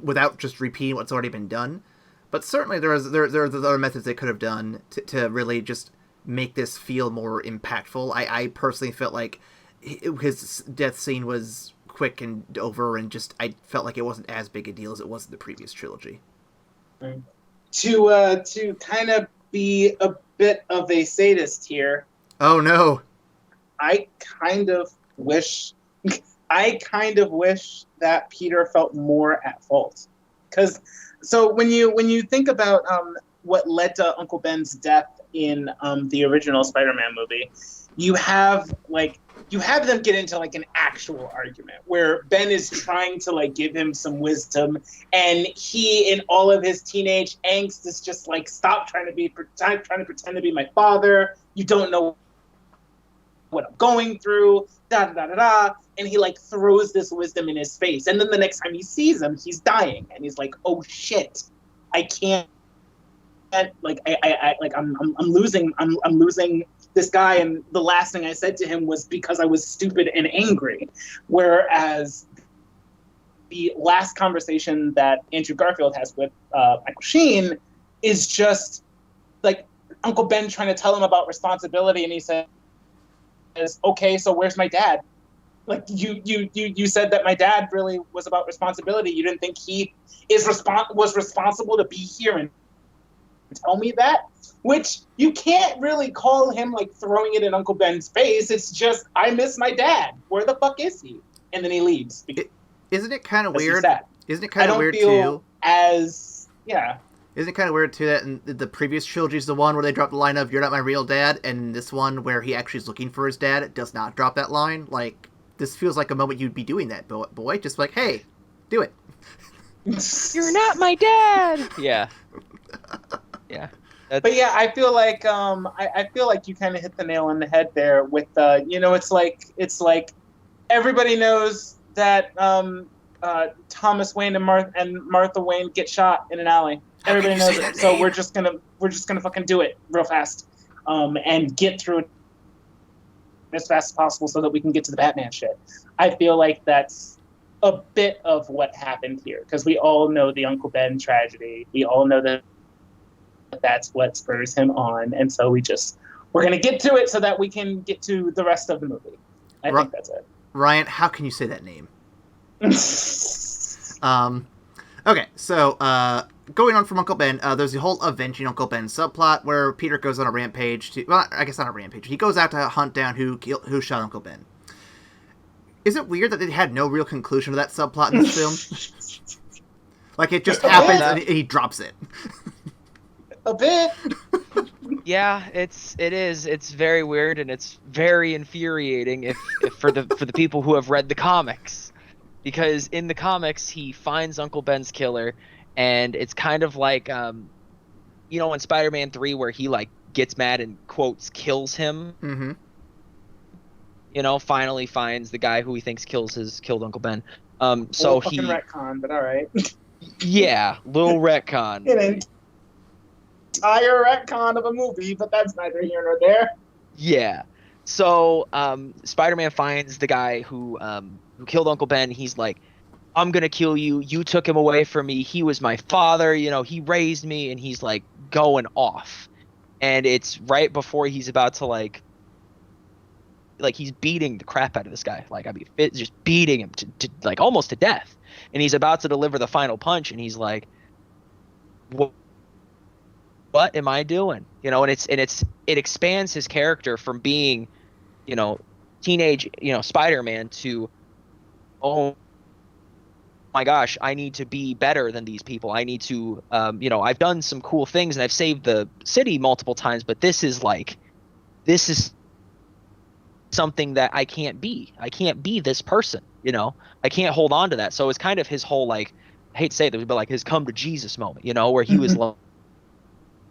S2: without just repeating what's already been done. But certainly there are other methods they could have done to really just make this feel more impactful. I personally felt like his death scene was quick and over, and just I felt like it wasn't as big a deal as it was in the previous trilogy.
S1: To kind of be a bit of a sadist here.
S2: Oh no!
S1: I kind of wish that Peter felt more at fault, because. So when you think about what led to Uncle Ben's death in the original Spider-Man movie, you have them get into like an actual argument where Ben is trying to like give him some wisdom, and he, in all of his teenage angst, is just like, stop trying to pretend to be my father. You don't know what I'm going through, da da da da da. And he like throws this wisdom in his face, and then the next time he sees him, he's dying, and he's like, "Oh shit, I can't like I'm losing this guy." And the last thing I said to him was because I was stupid and angry. Whereas the last conversation that Andrew Garfield has with Michael Sheen is just like Uncle Ben trying to tell him about responsibility, and he says, "Okay, so where's my dad? Like you said that my dad really was about responsibility. You didn't think he was responsible to be here and tell me that?" Which you can't really call him like throwing it in Uncle Ben's face. It's just, I miss my dad. Where the fuck is he? And then he leaves.
S2: Isn't it kind of weird? Isn't it
S1: kind of weird too?
S2: Isn't it kind of weird too that in the previous trilogy is the one where they drop the line of "You're not my real dad," and this one where he actually is looking for his dad, it does not drop that line? Like, this feels like a moment you'd be doing that, boy. Just like, hey, do it.
S3: You're not my dad. Yeah.
S1: But yeah, I feel like you kind of hit the nail on the head there with it's like everybody knows that Thomas Wayne and Martha Wayne get shot in an alley. Everybody knows it. So we're just gonna fucking do it real fast, and get through it as fast as possible so that we can get to the Batman shit. I feel like that's a bit of what happened here, because we all know the Uncle Ben tragedy. We all know that that's what spurs him on, and so we just We're going to get to it so that we can get to the rest of the movie. I think that's it.
S2: Ryan, how can you say that name? Okay, so going on from Uncle Ben, there's the whole avenging Uncle Ben subplot where Peter goes on a rampage to, well, I guess not a rampage. He goes out to hunt down who shot Uncle Ben. Is it weird that they had no real conclusion to that subplot in this film? Like, it just happens and he drops it.
S1: A bit.
S3: Yeah, it is. It's very weird and it's very infuriating if for the people who have read the comics, because in the comics he finds Uncle Ben's killer, and it's kind of like you know, in Spider-Man 3 where he like gets mad and quotes kills him.
S2: Mm-hmm.
S3: You know, finally finds the guy who he thinks killed Uncle Ben. So he
S1: retcon, but all right.
S3: Yeah, little retcon.
S1: An entire retcon of a movie, but that's neither here nor there.
S3: Yeah. So Spider-Man finds the guy who killed Uncle Ben. He's like, I'm gonna kill you. You took him away from me. He was my father. You know, he raised me, and he's like going off. And it's right before he's about to like he's beating the crap out of this guy. Like, I mean, it's just beating him to like almost to death. And he's about to deliver the final punch, and he's like, what am I doing? You know, and it expands his character from being, you know, teenage, you know, Spider-Man to, oh my gosh, I need to be better than these people. I need to, you know, I've done some cool things and I've saved the city multiple times, but this is something that I can't be. I can't be this person, you know? I can't hold on to that. So it's kind of his whole, like, I hate to say this, but like his come to Jesus moment, you know, where he was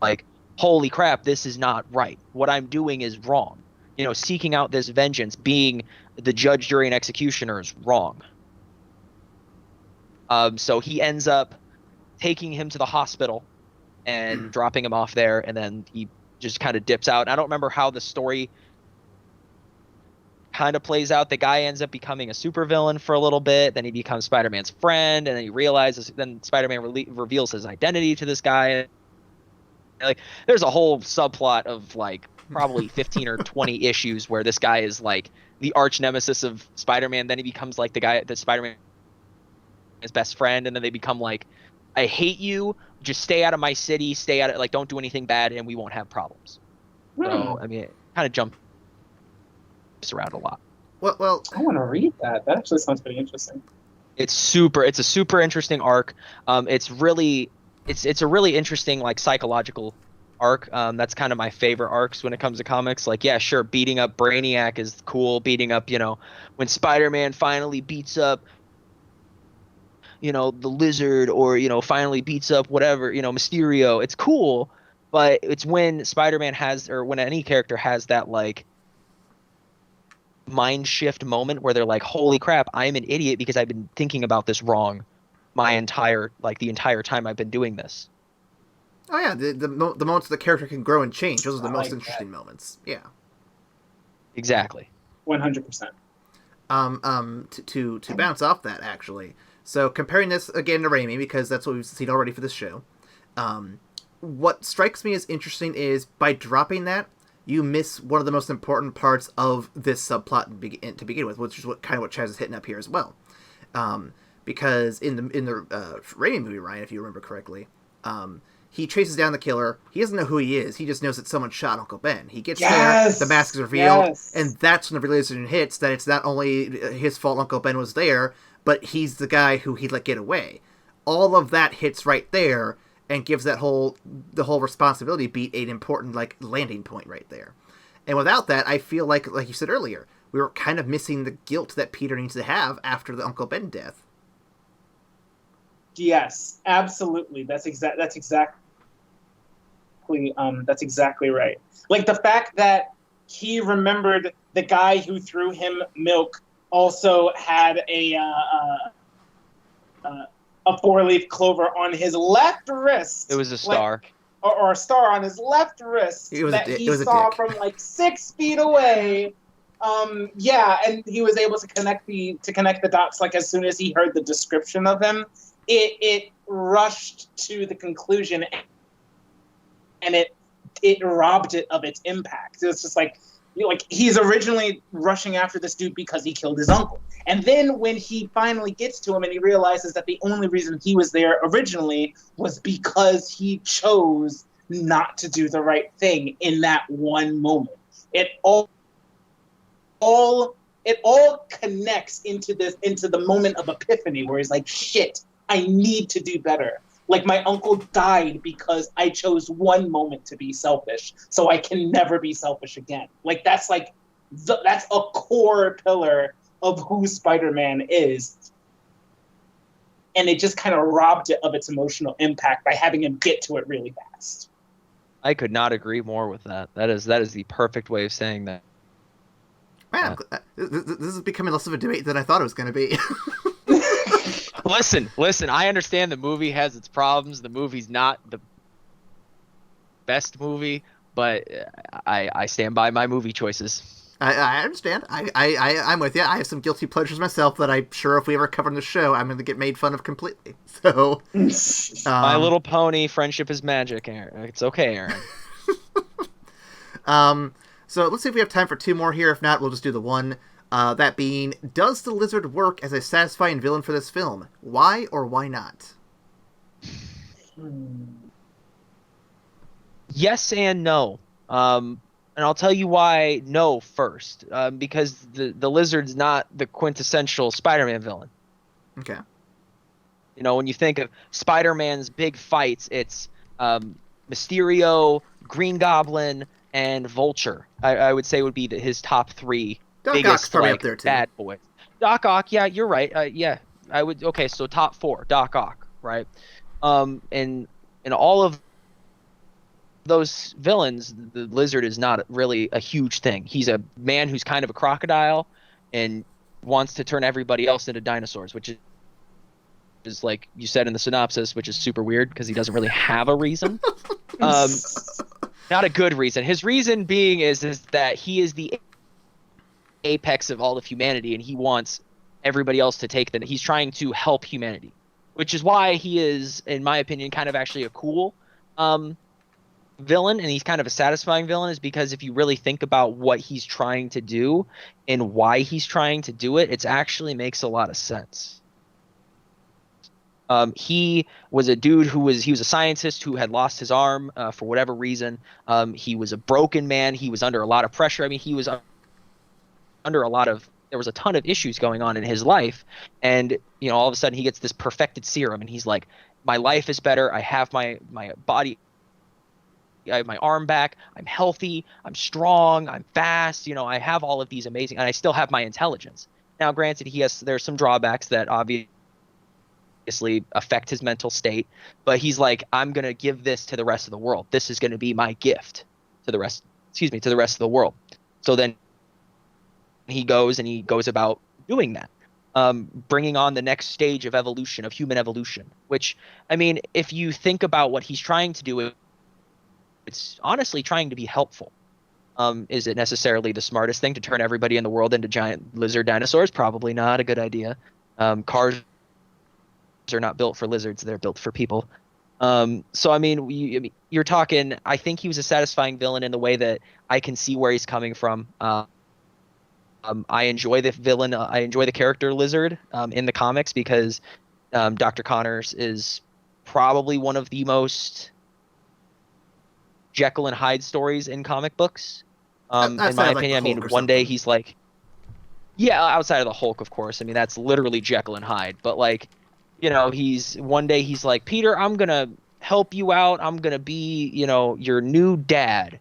S3: like, holy crap, this is not right. What I'm doing is wrong. You know, seeking out this vengeance, being the judge, jury, and executioner is wrong. So he ends up taking him to the hospital and dropping him off there, and then he just kind of dips out. And I don't remember how the story kind of plays out. The guy ends up becoming a supervillain for a little bit, then he becomes Spider-Man's friend, and then he realizes, then Spider-Man reveals his identity to this guy. Like, there's a whole subplot of like probably 15 or 20 issues where this guy is like the arch nemesis of Spider-Man. Then he becomes like the guy that Spider-Man is best friend, and then they become like, I hate you, just stay out of my city, stay out of, like, don't do anything bad and we won't have problems. So I mean, it kind of jumps around a lot.
S2: Well,
S1: I want to read that. That actually sounds pretty interesting.
S3: It's a super interesting arc. It's a really interesting, like, psychological arc. That's kind of my favorite arcs when it comes to comics. Like, yeah, sure, beating up Brainiac is cool. Beating up, you know, when Spider-Man finally beats up, you know, the Lizard, or, you know, finally beats up whatever, you know, Mysterio. It's cool, but it's when Spider-Man has, or when any character has that, like, mind shift moment where they're like, holy crap, I'm an idiot because I've been thinking about this wrong the entire time I've been doing this.
S2: Oh yeah, the moments the character can grow and change, those are the most interesting moments. Yeah.
S3: Exactly.
S1: 100%.
S2: To bounce off that, actually. So comparing this again to Raimi, because that's what we've seen already for this show. What strikes me as interesting is by dropping that, you miss one of the most important parts of this subplot to begin with, which is what Chaz is hitting up here as well. Because in the Raimi movie, Ryan, if you remember correctly, he chases down the killer. He doesn't know who he is. He just knows that someone shot Uncle Ben. He gets there, the mask is revealed, and that's when the realization hits that it's not only his fault Uncle Ben was there, but he's the guy who he let get away. All of that hits right there and gives the whole responsibility beat an important, like, landing point right there. And without that, I feel like you said earlier, we were kind of missing the guilt that Peter needs to have after the Uncle Ben death.
S1: Yes, absolutely. That's exactly right. Like, the fact that he remembered the guy who threw him milk also had a 4-leaf clover on his left wrist.
S3: It was a star.
S1: Like, or a star on his left wrist that he saw from like 6 feet away. Yeah, and he was able to connect the dots, like, as soon as he heard the description of him. It rushed to the conclusion, and it it robbed it of its impact. It's just like, he's originally rushing after this dude because he killed his uncle. And then when he finally gets to him and he realizes that the only reason he was there originally was because he chose not to do the right thing in that one moment. It all connects into the moment of epiphany where he's like, shit, I need to do better. Like, my uncle died because I chose one moment to be selfish, so I can never be selfish again. Like, that's that's a core pillar of who Spider-Man is. And it just kind of robbed it of its emotional impact by having him get to it really fast.
S3: I could not agree more with that. That is the perfect way of saying that.
S2: Man, this is becoming less of a debate than I thought it was going to be.
S3: Listen, I understand the movie has its problems. The movie's not the best movie, but I stand by my movie choices.
S2: I understand. I'm with you. I have some guilty pleasures myself that I'm sure if we ever cover in the show, I'm going to get made fun of completely. So,
S3: My Little Pony, Friendship is Magic, Aaron. It's okay, Aaron.
S2: So let's see if we have time for two more here. If not, we'll just do the one. That being, does the Lizard work as a satisfying villain for this film? Why or why not?
S3: Yes and no. And I'll tell you why no first. Because the Lizard's not the quintessential Spider-Man villain.
S2: Okay.
S3: You know, when you think of Spider-Man's big fights, it's Mysterio, Green Goblin, and Vulture. I would say would be his top three
S2: Doc
S3: biggest
S2: Ock's probably up there too.
S3: bad boys. Doc Ock, yeah, you're right. Yeah, I would. Okay, so top four, Doc Ock, right? And all of those villains, the Lizard is not really a huge thing. He's a man who's kind of a crocodile and wants to turn everybody else into dinosaurs, which is like you said in the synopsis, which is super weird because he doesn't really have a reason. Not a good reason. His reason being is that he is the apex of all of humanity, and he wants everybody else to take that. He's trying to help humanity, which is why he is, in my opinion, kind of actually a cool villain, and he's kind of a satisfying villain, is because if you really think about what he's trying to do and why he's trying to do it, it actually makes a lot of sense. He was a dude he was a scientist who had lost his arm for whatever reason. He was a broken man. He was under a lot of pressure. I mean, he was under there was a ton of issues going on in his life, and all of a sudden he gets this perfected serum, and he's like, my life is better. I have my body, I have my arm back. I'm healthy. I'm strong. I'm fast. I have all of these amazing, and I still have my intelligence. Now, granted, there's some drawbacks that obviously affect his mental state, but he's like, I'm gonna give this to the rest of the world. This is gonna be my gift to the rest of the world. So then he goes about doing that, bringing on the next stage of evolution, of human evolution, which, I mean, if you think about what he's trying to do, it's honestly trying to be helpful. Is it necessarily the smartest thing to turn everybody in the world into giant lizard dinosaurs? Probably not a good idea. Cars are not built for lizards, they're built for people. So I mean, you're talking, I think he was a satisfying villain in the way that I can see where he's coming from. I enjoy the villain. I enjoy the character Lizard in the comics because Dr. Connors is probably one of the most Jekyll and Hyde stories in comic books. In my opinion, I mean, one day he's like, yeah, outside of the Hulk, of course. I mean, that's literally Jekyll and Hyde. But like, one day he's like, Peter, I'm gonna help you out. I'm gonna be, your new dad.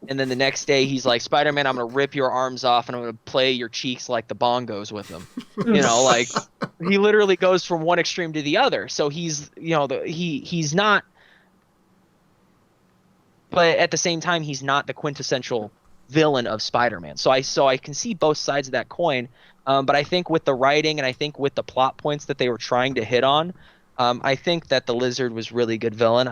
S3: And then the next day he's like, Spider-Man, I'm going to rip your arms off and I'm going to play your cheeks like the bongos with them. Like he literally goes from one extreme to the other. So he's, he's not, but at the same time, he's not the quintessential villain of Spider-Man. So I can see both sides of that coin. But I think with the writing and I think with the plot points that they were trying to hit on, I think that the Lizard was really good villain,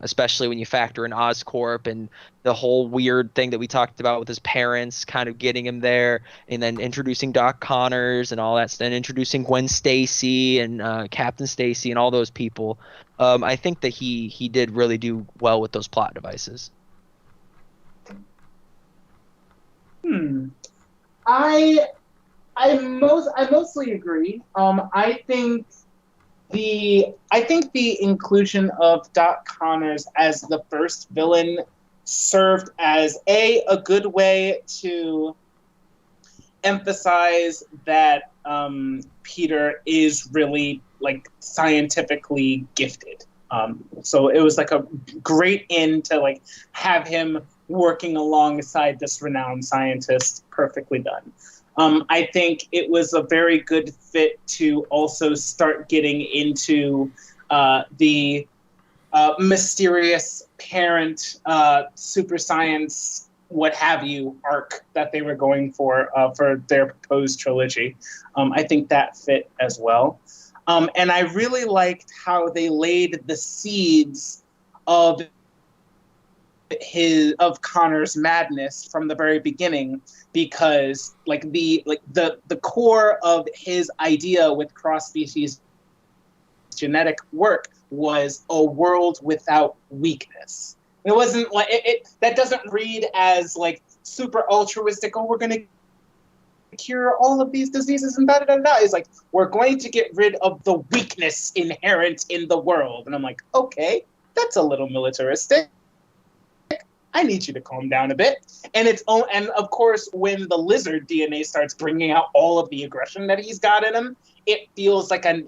S3: especially when you factor in Oscorp and the whole weird thing that we talked about with his parents kind of getting him there, and then introducing Doc Connors and all that, and introducing Gwen Stacy and Captain Stacy and all those people. I think that he did really do well with those plot devices.
S1: I mostly agree. I think the inclusion of Doc Connors as the first villain served as a good way to emphasize that Peter is really like scientifically gifted. So it was like a great in to like have him working alongside this renowned scientist. Perfectly done. I think it was a very good fit to also start getting into the mysterious parent, super science, what have you, arc that they were going for their proposed trilogy. I think that fit as well. And I really liked how they laid the seeds of Connor's madness from the very beginning, because the core of his idea with cross-species genetic work was a world without weakness. It wasn't like that doesn't read as like super altruistic. Oh, we're going to cure all of these diseases and da da da da. It's like, we're going to get rid of the weakness inherent in the world. And I'm like, okay, that's a little militaristic. I need you to calm down a bit. And of course, when the lizard DNA starts bringing out all of the aggression that he's got in him, it feels like a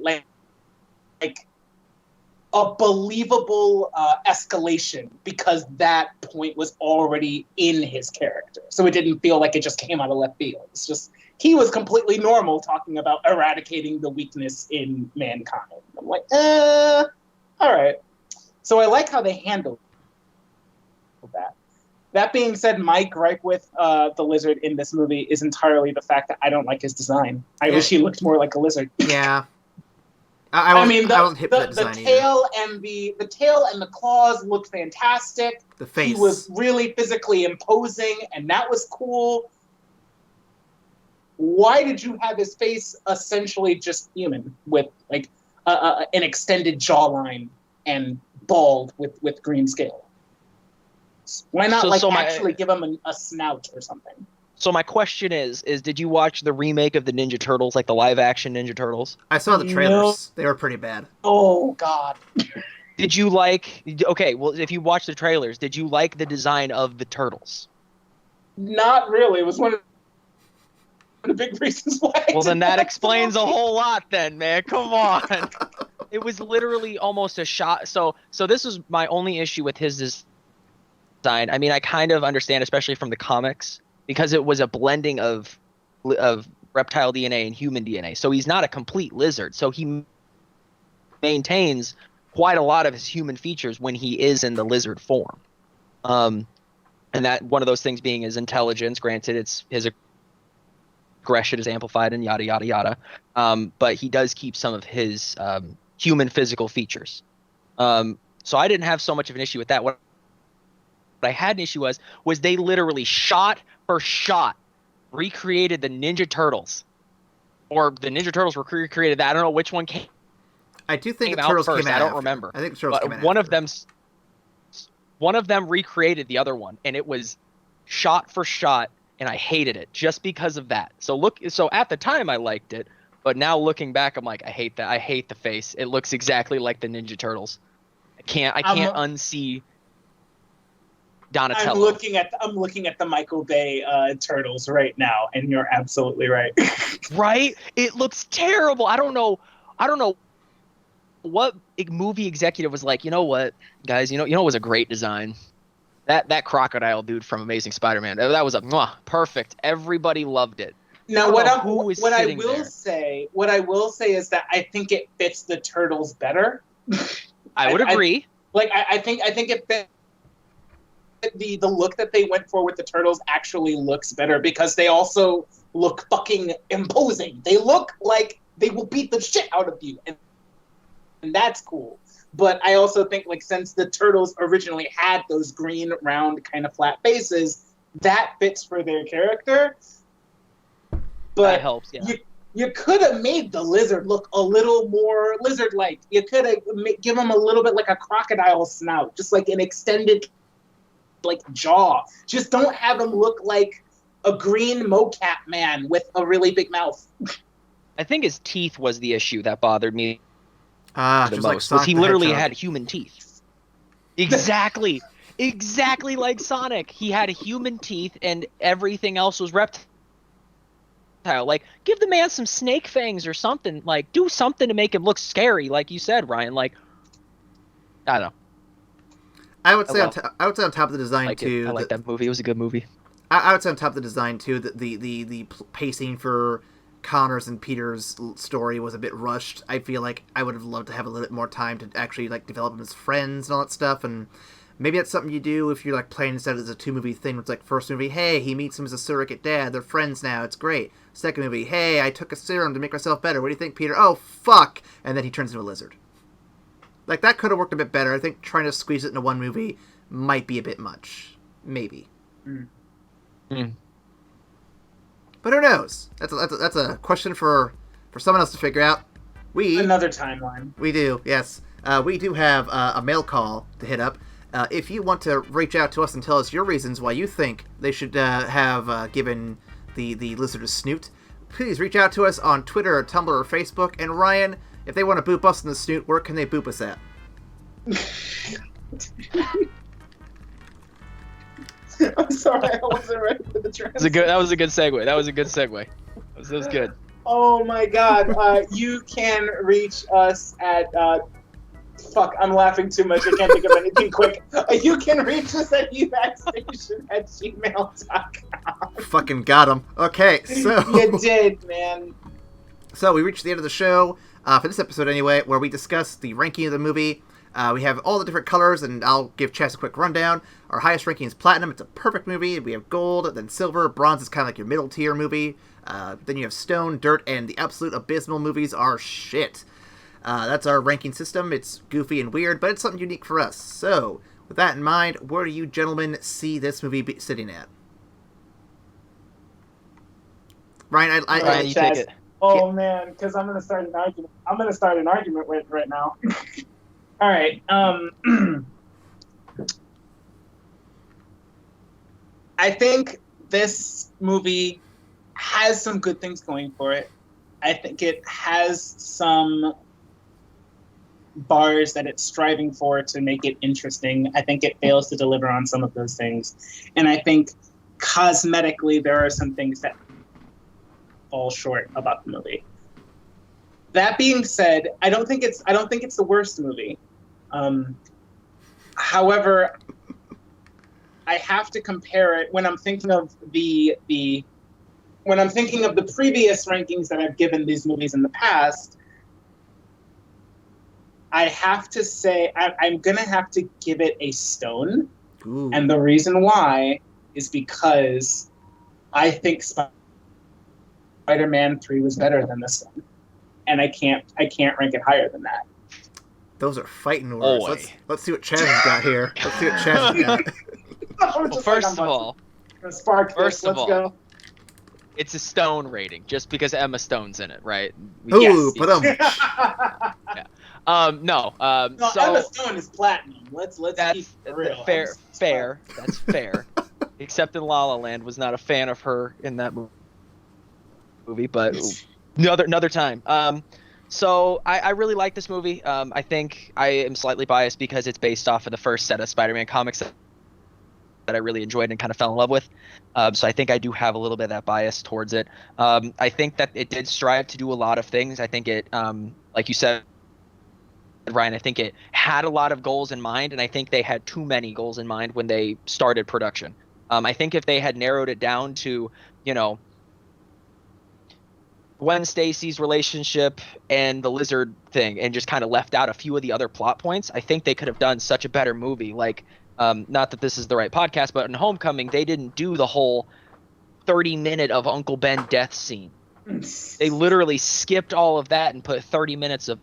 S1: believable escalation, because that point was already in his character. So it didn't feel like it just came out of left field. It's just, he was completely normal talking about eradicating the weakness in mankind. I'm like, all right. So I like how they handled that. That being said, my gripe with the lizard in this movie is entirely the fact that I don't like his design. I wish he looked more like a lizard.
S2: Yeah.
S1: I wasn't
S2: hip to that design
S1: the tail and the tail and the claws looked fantastic.
S2: The face.
S1: He was really physically imposing, and that was cool. Why did you have his face essentially just human with like an extended jawline and bald with green scale? Why not actually give him a snout or something?
S3: So my question is did you watch the remake of the Ninja Turtles, like the live action Ninja Turtles?
S2: I saw the trailers. No. They were pretty bad.
S1: Oh, God.
S3: Did you if you watched the trailers, did you like the design of the turtles?
S1: Not really. It was one of the big reasons why.
S3: Well, then that explains a whole lot then, man. Come on. It was literally almost a shot. So this was my only issue with his design. I mean, I kind of understand, especially from the comics, because it was a blending of reptile DNA and human DNA. So he's not a complete lizard. So he maintains quite a lot of his human features when he is in the lizard form. And that one of those things being his intelligence. Granted, it's his aggression is amplified and yada, yada, yada. But he does keep some of his human physical features. So I didn't have so much of an issue with that. What I had an issue was they literally shot for shot recreated the Ninja Turtles, or the Ninja Turtles recreated that. I don't know which one came.
S2: I do think the Turtles
S3: first.
S2: Came out.
S3: I don't remember.
S2: I think the Turtles came out.
S3: One of them recreated the other one, and it was shot for shot, and I hated it just because of that. So at the time I liked it, but now looking back, I'm like, I hate that. I hate the face. It looks exactly like the Ninja Turtles. I can't unsee Donatello.
S1: I'm looking at the Michael Bay Turtles right now, and you're absolutely right.
S3: Right? It looks terrible. I don't know what movie executive was like, you know what, guys, you know it was a great design. That crocodile dude from Amazing Spider-Man. That was perfect. Everybody loved it.
S1: Now, what I will say is that I think it fits the Turtles better.
S3: I would agree.
S1: I think it fits. The look that they went for with the Turtles actually looks better, because they also look fucking imposing. They look like they will beat the shit out of you, and that's cool. But I also think, like, since the Turtles originally had those green, round, kind of flat faces, that fits for their character. But
S3: that helps, yeah.
S1: You could have made the lizard look a little more lizard-like. You could have given him a little bit like a crocodile snout, just like an extended like jaw. Just don't have him look like a green mocap man with a really big mouth.
S3: I think his teeth was the issue that bothered me the
S2: just
S3: most.
S2: like Sonic
S3: He
S2: the
S3: literally
S2: Hedgehog.
S3: had human teeth. Exactly. Exactly like Sonic. He had human teeth and everything else was reptile. Like, give the man some snake fangs or something. Like, do something to make him look scary, like you said, Ryan. Like, I don't know.
S2: I would say on top of the design too.
S3: I like that movie. It was a good movie.
S2: I would say on top of the design too. The pacing for Connor's and Peter's story was a bit rushed. I feel like I would have loved to have a little bit more time to actually like develop them as friends and all that stuff. And maybe that's something you do if you're like playing instead as a 2-movie thing. It's like first movie, hey, he meets him as a surrogate dad. They're friends now. It's great. Second movie, hey, I took a serum to make myself better. What do you think, Peter? Oh, fuck. And then he turns into a lizard. Like, that could have worked a bit better. I think trying to squeeze it into one movie might be a bit much. Maybe. But who knows? That's a question for someone else to figure out.
S1: Another timeline.
S2: We do, yes. We do have a mail call to hit up. If you want to reach out to us and tell us your reasons why you think they should have given the lizard a snoot, please reach out to us on Twitter or Tumblr or Facebook. And Ryan, if they want to boop us in the snoot, where can they boop us at?
S1: I'm sorry, I wasn't ready for the transition.
S3: That was a good segue. That was good.
S1: Oh my god. You can reach us at fuck, I'm laughing too much. I can't think of anything quick. You can reach us at evacstation@gmail.com.
S2: Fucking got him. Okay, so
S1: You did, man.
S2: So we reached the end of the show, for this episode anyway, where we discuss the ranking of the movie. We have all the different colors, and I'll give Chaz a quick rundown. Our highest ranking is platinum. It's a perfect movie. We have gold, then silver. Bronze is kind of like your middle tier movie. Then you have stone, dirt, and the absolute abysmal movies are shit. That's our ranking system. It's goofy and weird, but it's something unique for us. So, with that in mind, where do you gentlemen see this movie sitting at? Ryan,
S3: Ryan, you take it.
S1: Oh man, because I'm gonna start an argument. Right now. All right. I think this movie has some good things going for it. I think it has some bars that it's striving for to make it interesting. I think it fails to deliver on some of those things. And I think cosmetically there are some things that fall short about the movie. That being said, I don't think it's the worst movie. However, I have to compare it when I'm thinking of the previous rankings that I've given these movies in the past. I have to say I'm gonna have to give it a stone.
S2: Ooh.
S1: And the reason why is because I think Spider-Man 3 was better than this one, and I can't rank it higher than that.
S2: Those are fighting words. Let's see what Chaz has got here. Let's see what Chaz has got.
S3: Well, first of all,
S1: go.
S3: It's a stone rating just because Emma Stone's in it, right?
S2: Ooh, but
S3: yeah. No, so
S1: Emma Stone is platinum. Let's keep it real.
S3: Fair. That's fair. Except in La La Land, was not a fan of her in that movie, but another time. So I really like this movie. I think I am slightly biased because it's based off of the first set of Spider-Man comics that I really enjoyed and kind of fell in love with. So I think I do have a little bit of that bias towards it. I think that it did strive to do a lot of things. I think it, like you said, Ryan, I think it had a lot of goals in mind, and I think they had too many goals in mind when they started production. I think if they had narrowed it down to, Gwen Stacy's relationship and the lizard thing and just kind of left out a few of the other plot points, I think they could have done such a better movie. Like, not that this is the right podcast, but in Homecoming, they didn't do the whole 30-minute of Uncle Ben death scene. They literally skipped all of that and put 30 minutes of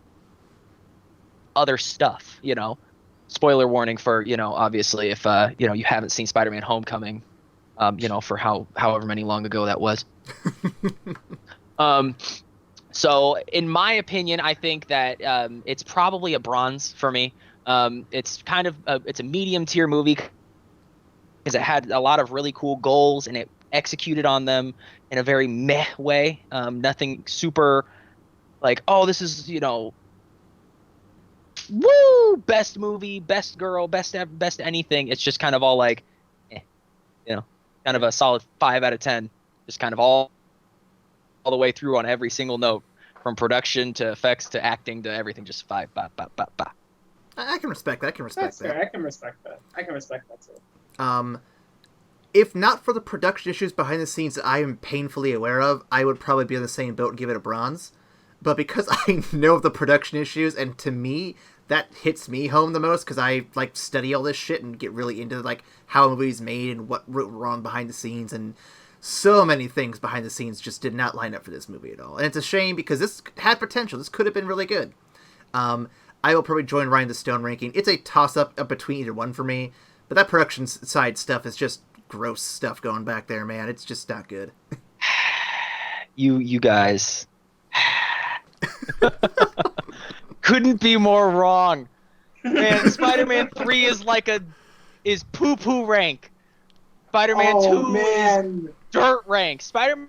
S3: other stuff, Spoiler warning for, obviously, if, you haven't seen Spider-Man Homecoming, for however many long ago that was. So in my opinion, I think that it's probably a bronze for me. It's kind of it's a medium tier movie because it had a lot of really cool goals and it executed on them in a very meh way. Nothing super like, oh, this is, woo, best movie, best girl, best anything. It's just kind of all like, kind of a solid 5 out of 10, just kind of all the way through on every single note, from production to effects to acting to everything, just 5, ba, ba, ba, ba.
S2: I can respect that.
S1: That's fair. I can respect that too.
S2: If not for the production issues behind the scenes that I am painfully aware of, I would probably be in the same boat and give it a bronze. But because I know of the production issues, and to me, that hits me home the most, because I, study all this shit and get really into, how a movie's made and what went wrong behind the scenes, and so many things behind the scenes just did not line up for this movie at all. And it's a shame, because this had potential. This could have been really good. I will probably join Ryan the Stone ranking. It's a toss-up between either one for me, but that production side stuff is just gross stuff going back there, man. It's just not good.
S3: You guys couldn't be more wrong. Man, Spider-Man 3 is poo-poo rank. Spider-Man 2 is dirt rank. Spider-Man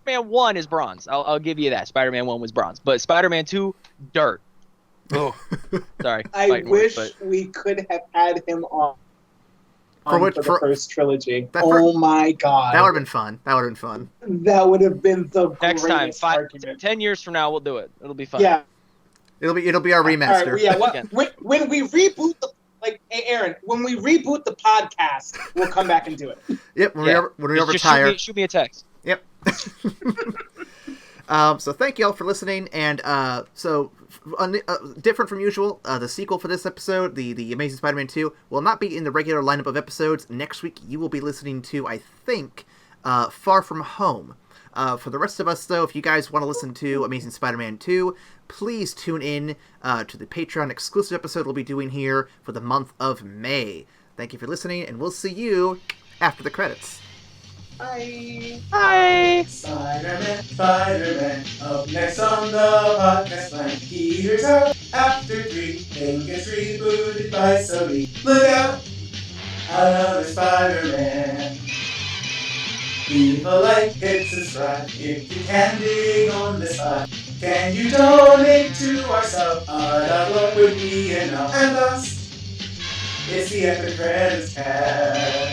S3: 1 is bronze. I'll give you that. Spider-Man 1 was bronze. But Spider-Man 2, dirt. Oh, sorry.
S1: I wish we could have had him on for the first trilogy. My God.
S2: That would have been fun.
S1: That would have been the
S3: next
S1: greatest
S3: time.
S1: argument.
S3: 10 years from now, we'll do it. It'll be fun.
S1: Yeah.
S2: It'll be our remaster.
S1: Right, when we reboot hey Aaron, when we reboot the podcast, we'll come back and do it.
S2: Yep. When we retire.
S3: Shoot me a text.
S2: Yep. So thank you all for listening, and different from usual, the sequel for this episode, the Amazing Spider-Man 2, will not be in the regular lineup of episodes. Next week, you will be listening to, I think, Far From Home. For the rest of us, though, if you guys want to listen to Amazing Spider-Man 2, please tune in to the Patreon exclusive episode we'll be doing here for the month of May. Thank you for listening, and we'll see you after the credits.
S1: Bye.
S3: Bye.
S4: Spider-Man, up next on the podcast line. Peter's out after 3, then gets rebooted by Sony. Look out, another Spider-Man. Leave a like, hit subscribe, if you can dig on this side. Can you donate to our sub? $1 would be enough. And thus, it's the After Credits Cast.